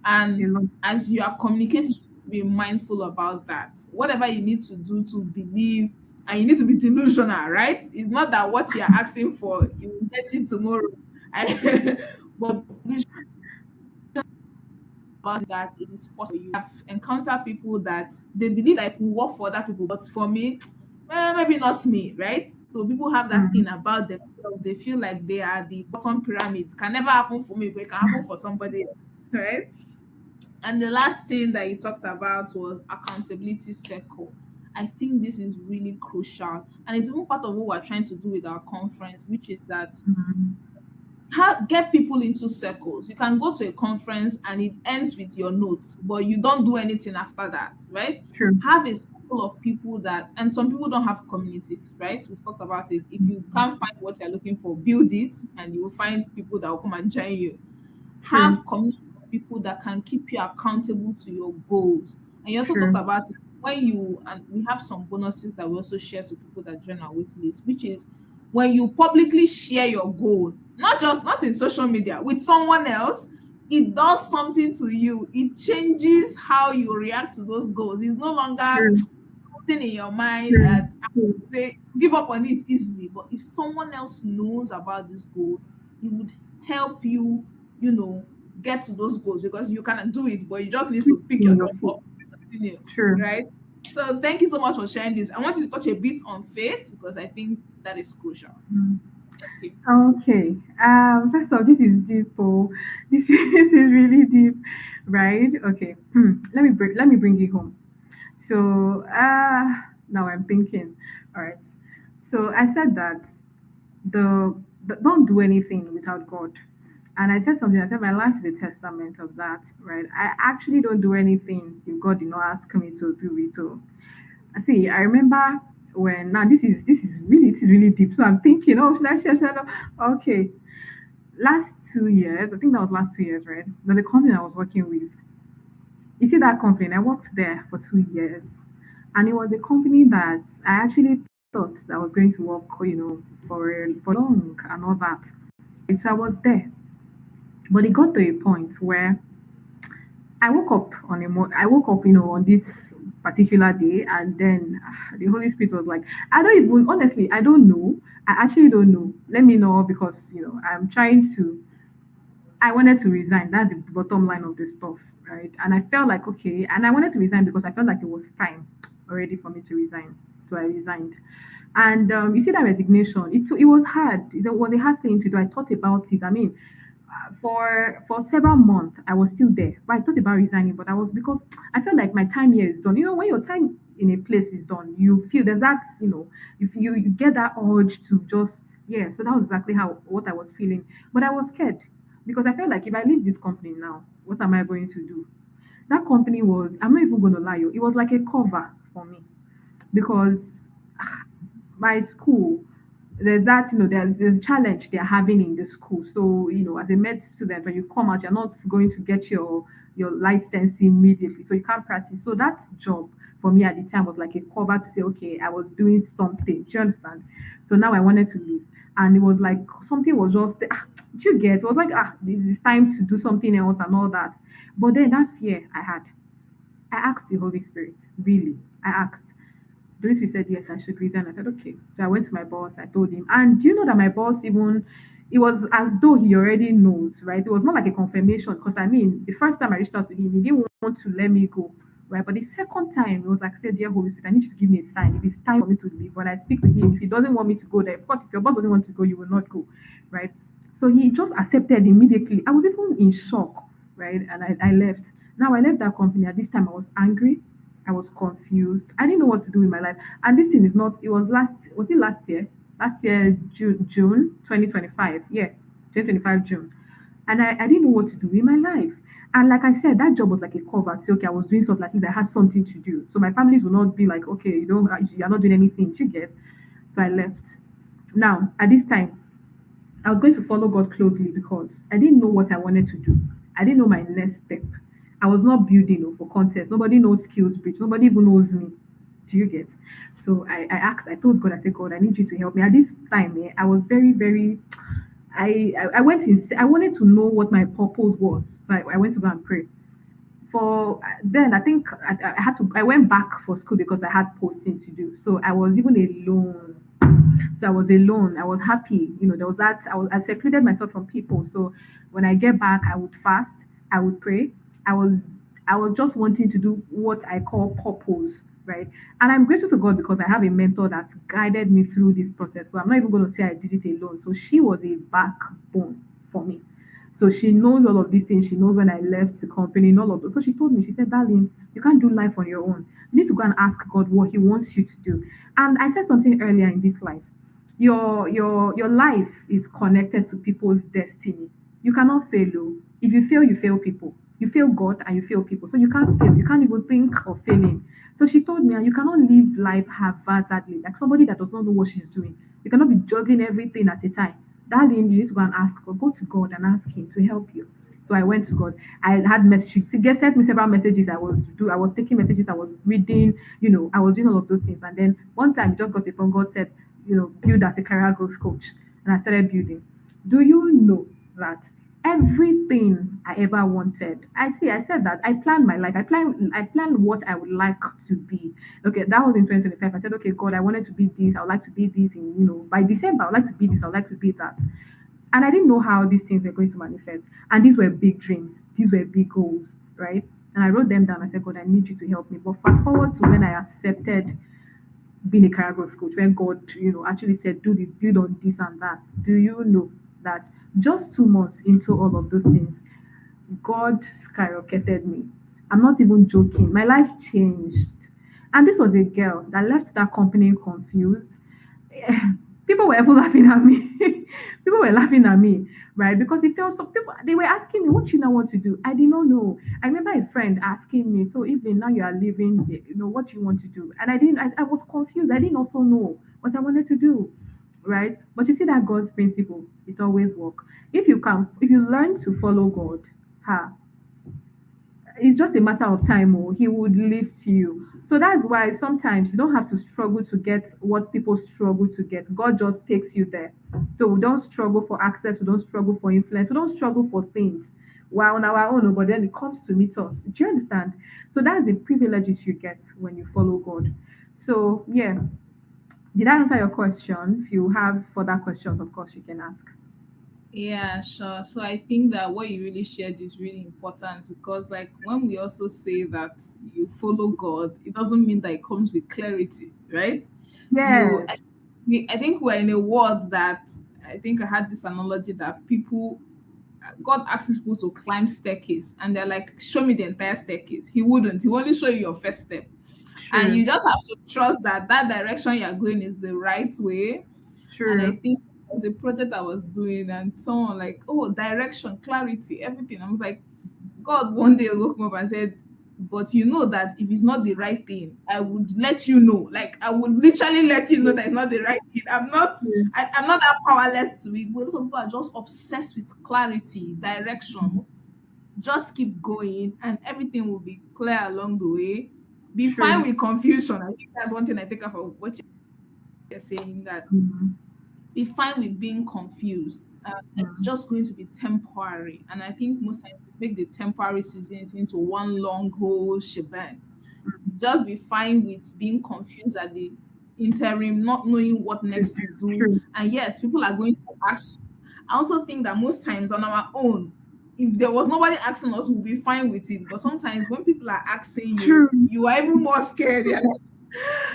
A and lot. as you are communicating, you need to be mindful about that. Whatever you need to do to believe, and you need to be delusional, right? It's not that what you're asking for, you will get it tomorrow. But about that, it is possible. You have encountered people that they believe that it will work for other people, but for me, maybe not me, right? So people have that Mm. thing about themselves. They feel like they are the bottom pyramid. Can never happen for me, but it can happen for somebody else, right? And the last thing that you talked about was accountability circle. I think this is really crucial. And it's even part of what we're trying to do with our conference, which is that Mm. get people into circles. You can go to a conference and it ends with your notes, but you don't do anything after that, right? True. Have a circle of people that, and some people don't have communities, right? We've talked about it. If you can't find what you're looking for, build it, and you will find people that will come and join you. True. Have community of people that can keep you accountable to your goals. And you also talked True. about it when you, and we have some bonuses that we also share to people that join our wait list, which is when you publicly share your goal, not in social media, with someone else, it does something to you. It changes how you react to those goals. It's no longer True. something in your mind True. that True. say give up on it easily. But if someone else knows about this goal, it would help you, you know, get to those goals, because you cannot do it, but you just need to Puts pick you on your yourself feet. up and continue, True. right? So thank you so much for sharing this. I want you to touch a bit on faith, because I think that is crucial. Mm. Thank you. Okay. First of all, this is deep. Oh, this is really deep, right? Okay. Let me bring it home. So, now I'm thinking. All right. So I said that the don't do anything without God. And I said something. I said my life is a testament of that, right? I actually don't do anything if God did not ask me to do it. So, see, I remember when now this is really deep. So I'm thinking, oh, should I share? Should I not? Okay, last 2 years, I think that was last 2 years, right? There's a company I was working with. You see that company? I worked there for 2 years, and it was a company that I actually thought that I was going to work, for long and all that. So I was there, but it got to a point where I woke up, on this particular day, and then the Holy Spirit was like, I don't even honestly, I don't know. I actually don't know. Let me know, because I'm trying to. I wanted to resign. That's the bottom line of the stuff, right? And I felt like okay, and I wanted to resign because I felt like it was time already for me to resign. So I resigned. And you see that resignation, it was hard. It was a hard thing to do. I thought about it. I mean, for several months I was still there, but I thought about resigning, but I was because I felt like my time here is done. When your time in a place is done, you feel there's that, if you get that urge to just, yeah. So that was exactly how what I was feeling. But I was scared because I felt like if I leave this company now, what am I going to do? That company was, I'm not even gonna lie you, it was like a cover for me because my school, there's that, there's a challenge they're having in the school. So, as a med student, when you come out, you're not going to get your license immediately. So you can't practice. So that job for me at the time was like a cover to say, okay, I was doing something. Do you understand? So now I wanted to leave. and it was like something was just do you get? It was like it's time to do something else and all that. But then that fear I had, I asked the Holy Spirit, really. I asked. The Holy Spirit said, yes, I should resign. I said, okay. So I went to my boss, I told him. And do you know that my boss even, it was as though he already knows, right? It was not like a confirmation because I mean, the first time I reached out to him, he didn't want to let me go, right? But the second time, it was like, say, dear Holy Spirit, I need you to give me a sign. If it's time for me to leave, when I speak to him, if he doesn't want me to go there, of course, if your boss doesn't want to go, you will not go, right? So he just accepted immediately. I was even in shock, right? And I left. Now I left that company. At this time, I was angry. I was confused. I didn't know what to do with my life. And this thing is not, it was it last year? Last year, June 2025. Yeah, 2025 June. And I didn't know what to do with my life. And like I said, that job was like a cover. So, okay, I was doing something, at least I had something to do. So my families will not be like, okay, you're not doing anything. You get. So I left. Now, at this time, I was going to follow God closely because I didn't know what I wanted to do. I didn't know my next step. I was not building for contest. Nobody knows skills bridge. Nobody even knows me. Do you get? So I asked, I told God, I said, God, I need you to help me. At this time, I was very, very I went in, I wanted to know what my purpose was. So I went to go and pray. For then I think I had to I went back for school because I had posting to do. So I was even alone. So I was alone. I was happy. There was that I secluded myself from people. So when I get back, I would fast, I would pray. I was I was just wanting to do what I call purpose, right? And I'm grateful to God because I have a mentor that guided me through this process. So I'm not even going to say I did it alone. So she was a backbone for me. So she knows all of these things. She knows when I left the company and all of those. So she told me, she said, darling, you can't do life on your own. You need to go and ask God what He wants you to do. And I said something earlier in this life. Your life is connected to people's destiny. You cannot fail. Oh. If you fail, you fail people. You fail God and you fail people. So you can't fail. You can't even think of failing. So she told me, "And you cannot live life haphazardly, like somebody that does not know what she's doing. You cannot be juggling everything at a time. Darling, you need to go and ask God. Go to God and ask Him to help you." So I went to God. I had messages. She guest sent me several messages. I was taking messages. I was reading. I was doing all of those things. And then one time, just got a phone. God said, build as a career growth coach, and I started building. Do you know that everything I ever wanted? I said that I planned my life. I planned what I would like to be. Okay, that was in 2025. I said, okay, God, I wanted to be this. I would like to be this in, by December, I would like to be this. I would like to be that. And I didn't know how these things were going to manifest. And these were big dreams. These were big goals, right? And I wrote them down. I said, God, I need you to help me. But fast forward to when I accepted being a career growth coach, when God, actually said, do this, build on this and that. Do you know that just 2 months into all of those things, God skyrocketed me? I'm not even joking. My life changed. And this was a girl that left that company confused. People were even laughing at me. People were laughing at me, right? Because it felt so people they were asking me, what you now want to do? I did not know. I remember a friend asking me, so Evelyn, now you are leaving here, what you want to do? And I was confused. I didn't also know what I wanted to do. Right. But you see that God's principle, it always works. If you learn to follow God, ha, it's just a matter of time. Oh, He would lift you. So that's why sometimes you don't have to struggle to get what people struggle to get. God just takes you there. So we don't struggle for access, we don't struggle for influence, we don't struggle for things. We're on our own, but then it comes to meet us. Do you understand? So that's the privileges you get when you follow God. So yeah, did I answer your question? If you have further questions, of course you can ask. Yeah, sure. So I think that what you really shared is really important because, like, when we also say that you follow God, it doesn't mean that it comes with clarity, right? You, Yes, I think we're in a world that I think I had this analogy that God asks people to climb staircase, and they're like, "Show me the entire staircase." He wouldn't. He will only show you your first step, and true, you just have to trust that that direction you're going is the right way. And I true, think it was a project I was doing, and someone like, "Oh, direction, clarity, everything." I was like, God one day woke me up and said, "But you know that if it's not the right thing, I would let you know. Like I would literally let you know that it's not the right thing. true, I'm not that powerless to it." But some people are just obsessed with clarity, direction. Just keep going, and everything will be clear along the way. Be fine true. with confusion. I think that's one thing I take out of what you're saying, that Mhm. be fine with being confused. It's Mm. just going to be temporary. And I think most times we make the temporary seasons into one long whole shebang. Just be fine with being confused at the interim, not knowing what next to do. True. And yes, people are going to ask. I also think that most times on our own, if there was nobody asking us, we'll be fine with it. But sometimes when people are asking you, True. you are even more scared. You're like,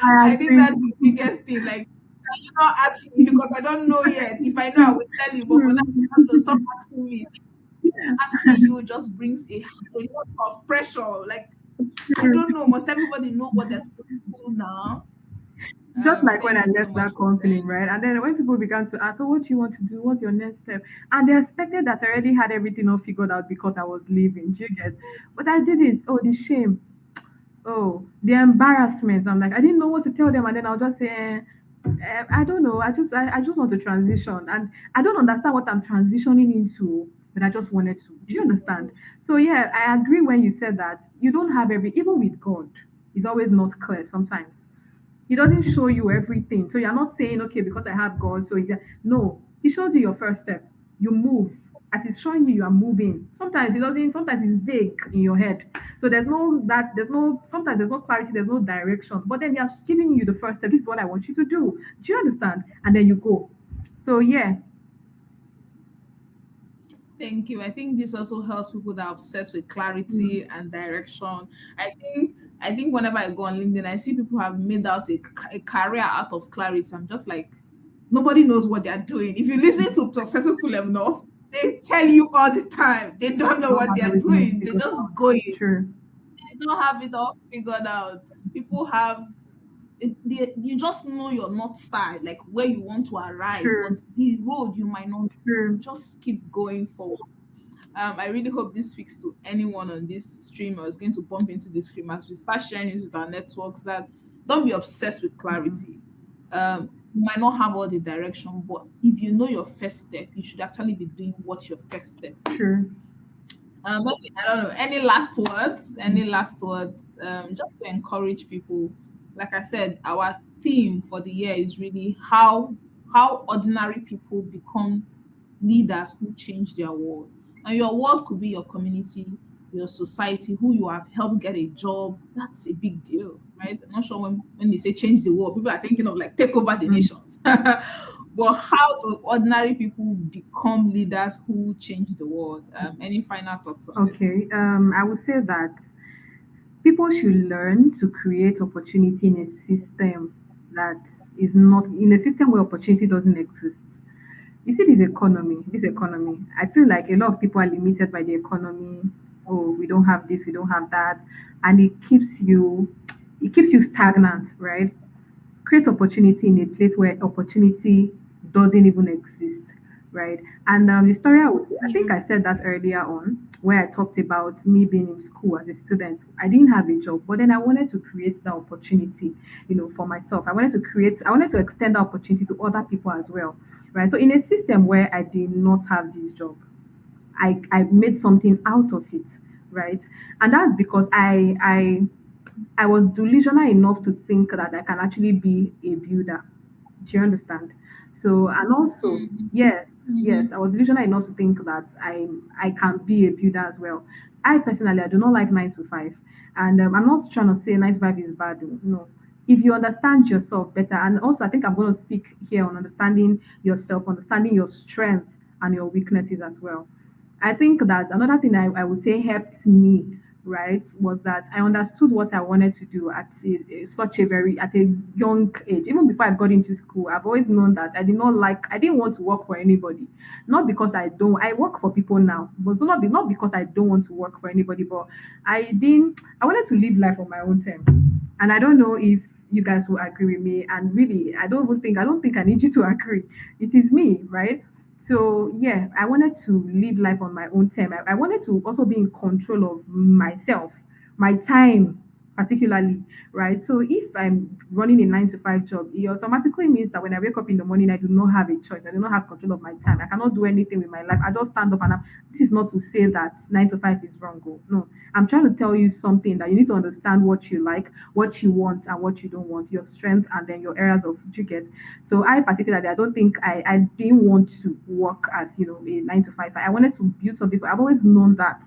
I I think agree. that's the biggest thing. Like, can you not ask me because I don't know yet. If I know, I True. will tell you. But for now, True. I don't know. Stop asking me. Asking you just brings a lot of pressure. Like, I True. don't know. Must everybody know what they're supposed to do now? Just like when Thank I you so left much that for company, sharing. right? And then when people began to ask, "So what do you want to do? What's your next step?" And they expected that I already had everything all figured out because I was leaving. Do you get? But I didn't. Oh, the shame. Oh, the embarrassment. I'm like, I didn't know what to tell them, and then I'll just say, I don't know. I just want to transition, and I don't understand what I'm transitioning into, but I just wanted to. Do you understand? So yeah, I agree when you said that you don't have every. Even with God, it's always not clear sometimes. He doesn't show you everything. So you're not saying, okay, because I have God, so no, he shows you your first step. You move. As he's showing you, you are moving. Sometimes he doesn't, sometimes it's vague in your head. So sometimes there's no clarity, there's no direction. But then he has given you the first step. This is what I want you to do. Do you understand? And then you go. So yeah. Thank you. I think this also helps people that are obsessed with Mm. clarity and direction. I think whenever I go on LinkedIn, I see people have made out a career out of clarity. I'm just like, nobody knows what they're doing. If you listen to successful enough, they tell you all the time. They don't know Don't what have they're everything doing. They figured just out. going. True. They don't have it all figured out. People have you just know your north star, like where you want to arrive, True. but the road you might not True. just keep going forward. I really hope this speaks to anyone on this stream or is going to bump into this stream as we start sharing it with our networks that don't be obsessed with Mm. clarity. You might not have all the direction, but if you know your first step, you should actually be doing what your first step is. True. Maybe, I don't know. Any last words? Any last words? Just to encourage people. Like I said, our theme for the year is really how ordinary people become leaders who change their world. And your world could be your community, your society, who you have helped get a job. That's a big deal, right? I'm not sure when they say change the world, people are thinking of like take over the Mm. nations. But how do ordinary people become leaders who change the world? Any final thoughts on this? Okay. I would say that people should learn to create opportunity in a system that is not in a system where opportunity doesn't exist. You see this economy. I feel like a lot of people are limited by the economy. Oh, we don't have this, we don't have that, and it keeps you stagnant, right? Create opportunity in a place where opportunity doesn't even exist, right? And the story I Yeah. think I said that earlier on, where I talked about me being in school as a student. I didn't have a job, but then I wanted to create that opportunity, for myself. I wanted to extend that opportunity to other people as well, right? So in a system where I did not have this job, I made something out of it, right? And that's because I was delusional enough to think that I can actually be a builder. Do you understand? So, and also, Mm-hmm. yes, Mm-hmm. yes, I was delusional enough to think that I can be a builder as well. I personally, I do not like 9 to 5, and I'm not trying to say 9 to 5 is bad. No, if you understand yourself better, and also I think I'm going to speak here on understanding yourself, understanding your strength and your weaknesses as well. I think that another thing I would say helped me, right, was that I understood what I wanted to do such at a young age. Even before I got into school, I've always known that I didn't want to work for anybody. Not because I work for people now, but it's not because I don't want to work for anybody, but I wanted to live life on my own terms. And I don't know if you guys will agree with me. And really, I don't think I need you to agree. It is me, right? So yeah, I wanted to live life on my own term. I wanted to also be in control of myself, my time. particularly, right? So if I'm running a 9 to 5 job, it automatically means that when I wake up in the morning, I do not have a choice. I do not have control of my time. I cannot do anything with my life. I just stand up and this is not to say that 9 to 5 is wrong. Oh, no, I'm trying to tell you something that you need to understand what you like, what you want, and what you don't want, your strength, and then your areas of you get. So I particularly, I don't think I didn't want to work as a 9 to 5. I wanted to build something. I've always known that,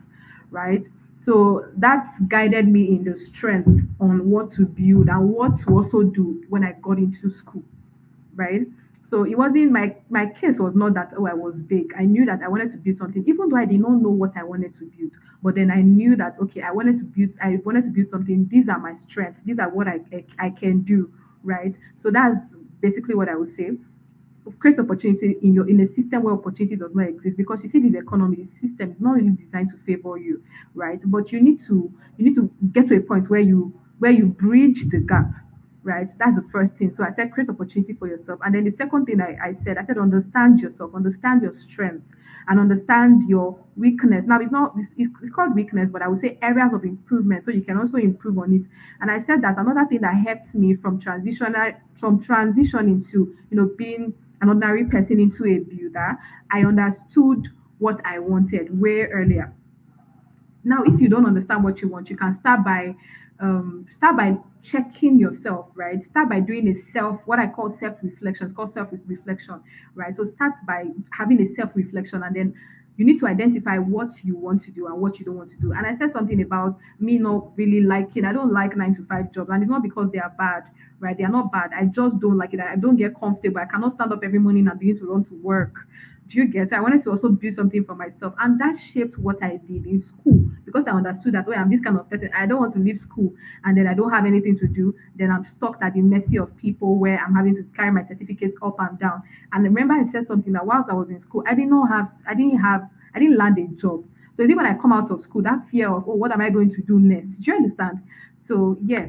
right? So that guided me in the strength on what to build and what to also do when I got into school, right? So it wasn't my case was not that I was vague. I knew that I wanted to build something, even though I did not know what I wanted to build. But then I knew that okay, I wanted to build something. These are my strengths. These are what I can do, right? So that's basically what I would say. Create opportunity in a system where opportunity does not exist, because you see this economy, this system is not really designed to favor you, right? But you need to get to a point where you bridge the gap, right? That's the first thing. So I said create opportunity for yourself, and then the second thing I said understand yourself, understand your strength, and understand your weakness. Now it's not it's called weakness, but I would say areas of improvement, so you can also improve on it. And I said that another thing that helped me from transitioning to being an ordinary person into a builder, I understood what I wanted way earlier. Now, if you don't understand what you want, you can start by checking yourself, right? Start by doing what I call self-reflection. It's called self-reflection, right? So start by having a self-reflection, and then you need to identify what you want to do and what you don't want to do. And I said something about me not really liking. I don't like 9 to 5 jobs, and it's not because they are bad, right? They are not bad. I just don't like it. I don't get comfortable. I cannot stand up every morning and begin to run to work. Do you get? So I wanted to also build something for myself, and that shaped what I did in school, because I understood that, oh, I'm this kind of person. I don't want to leave school and then I don't have anything to do. Then I'm stuck at the mercy of people where I'm having to carry my certificates up and down. And remember, I said something that whilst I was in school, I didn't land a job. So it's even when I come out of school, that fear of, oh, what am I going to do next? Do you understand? So yeah,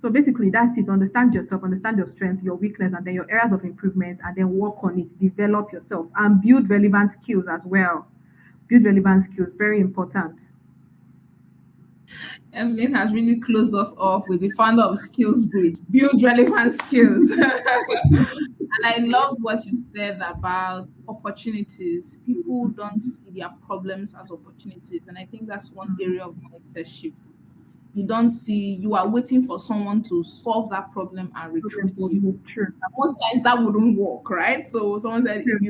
so basically, that's it. Understand yourself, understand your strength, your weakness, and then your areas of improvement, and then work on it. Develop yourself and build relevant skills as well. Build relevant skills, very important. Evelyn has really closed us off with the founder of Skills Bridge, build relevant skills. And I love what you said about opportunities. People don't see their problems as opportunities. And I think that's one area of mindset shift. You don't see, you are waiting for someone to solve that problem and recruit you. True, And most times that wouldn't work, right? So someone said true, if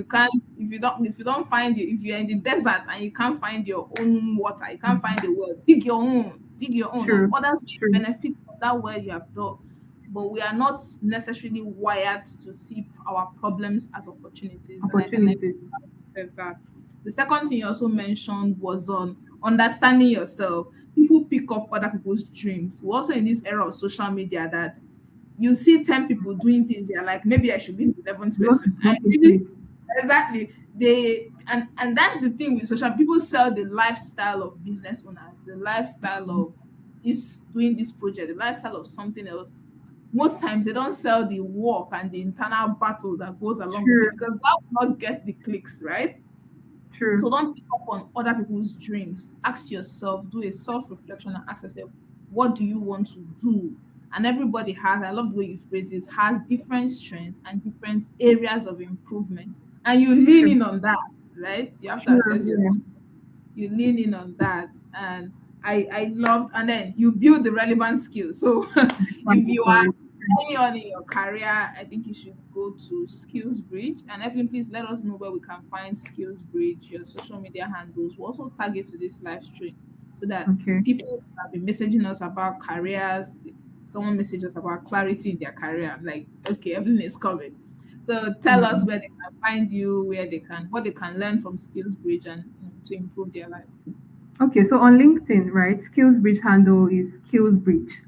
you don't find it, if you're in the desert and you can't find your own water, you can't find the well, dig your own, and true, others may true. benefit from that well you have dug. But we are not necessarily wired to see our problems as opportunities. And I Opportunities. said that. The second thing you also mentioned was on understanding yourself. People pick up other people's dreams. We're also in this era of social media that you see 10 people doing things, you're like, maybe I should be the 11th You want to person. I jump into really it. exactly and that's the thing with social people sell the lifestyle of business owners, the lifestyle of is doing this project, the lifestyle of something else. Most times they don't sell the work and the internal battle that goes along with it True, because that will not get the clicks, right? So true. don't pick up on other people's dreams. Ask yourself, do a self-reflection and ask yourself, what do you want to do? And everybody has, I love the way you phrase this, has different strengths and different areas of improvement. And you lean True, in on that, right? You have to true, assess yeah. yourself. You lean in on that. And I loved, and then you build the relevant skills. So if you are Wonderful. early on in your career, I think you should go to Skills Bridge. And Evelyn, please let us know where we can find Skills Bridge, your social media handles. We'll also tag it to this live stream so that Okay. people have been messaging us about careers. Someone messages about clarity in their career. I'm like, okay, Evelyn is coming. So tell us Mhm. where they can find you, what they can learn from Skills Bridge and to improve their life. Okay, so on LinkedIn, right, Skills Bridge handle is Skills Bridge.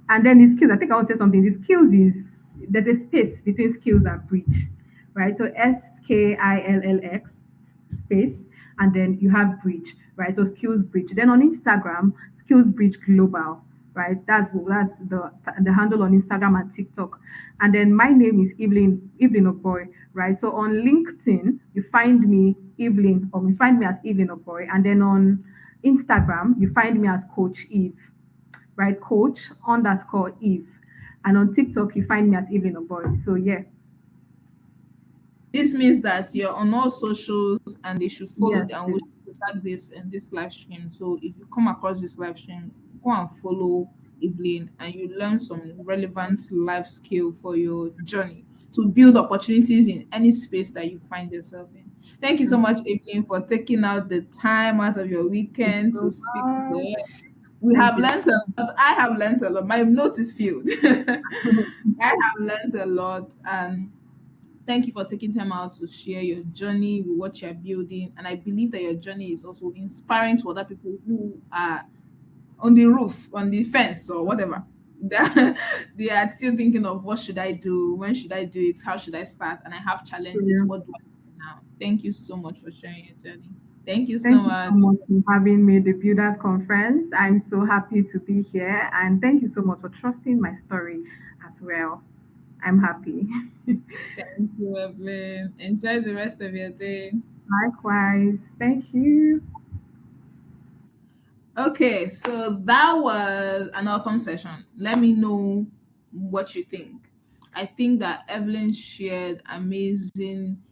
And then the skills, I think I will say something. The skills is there's a space between skills and bridge, right? So Skillx space, and then you have bridge, right? So skills bridge. Then on Instagram, skills bridge global, right? That's the handle on Instagram and TikTok. And then my name is Evelyn Oboy, right? So on LinkedIn, you find me Evelyn, or you find me as Evelyn Oboy, and then on Instagram, you find me as Coach Eve, right? Coach underscore Eve. And on TikTok, you find me as Evelyn a boy. So yeah, This means that you're on all socials and they should follow yes, and we yes. should tag this in this live stream. So if you come across this live stream, go and follow Evelyn and you learn some relevant life skill for your journey to build opportunities in any space that you find yourself in. Thank you so Okay. much, Evelyn, for taking out the time out of your Thank you weekend to so speak to us. much. We Thank have you learned a lot. I have learned a lot. My note is filled. I have learned a lot, and thank you for taking time out to share your journey with what you're building. And I believe that your journey is also inspiring to other people who are on the roof, on the fence, or whatever. They are still thinking of what should I do, when should I do it, how should I start, and I have challenges. so What do I do now? Thank you so much for sharing your journey. Thank you so Thank you so much. much for having me at the Builders Conference. I'm so happy to be here, and thank you so much for trusting my story as well. I'm happy. Thank you, Evelyn. Enjoy the rest of your day. Likewise. Thank you. Okay, so that was an awesome session. Let me know what you think. I think that Evelyn shared amazing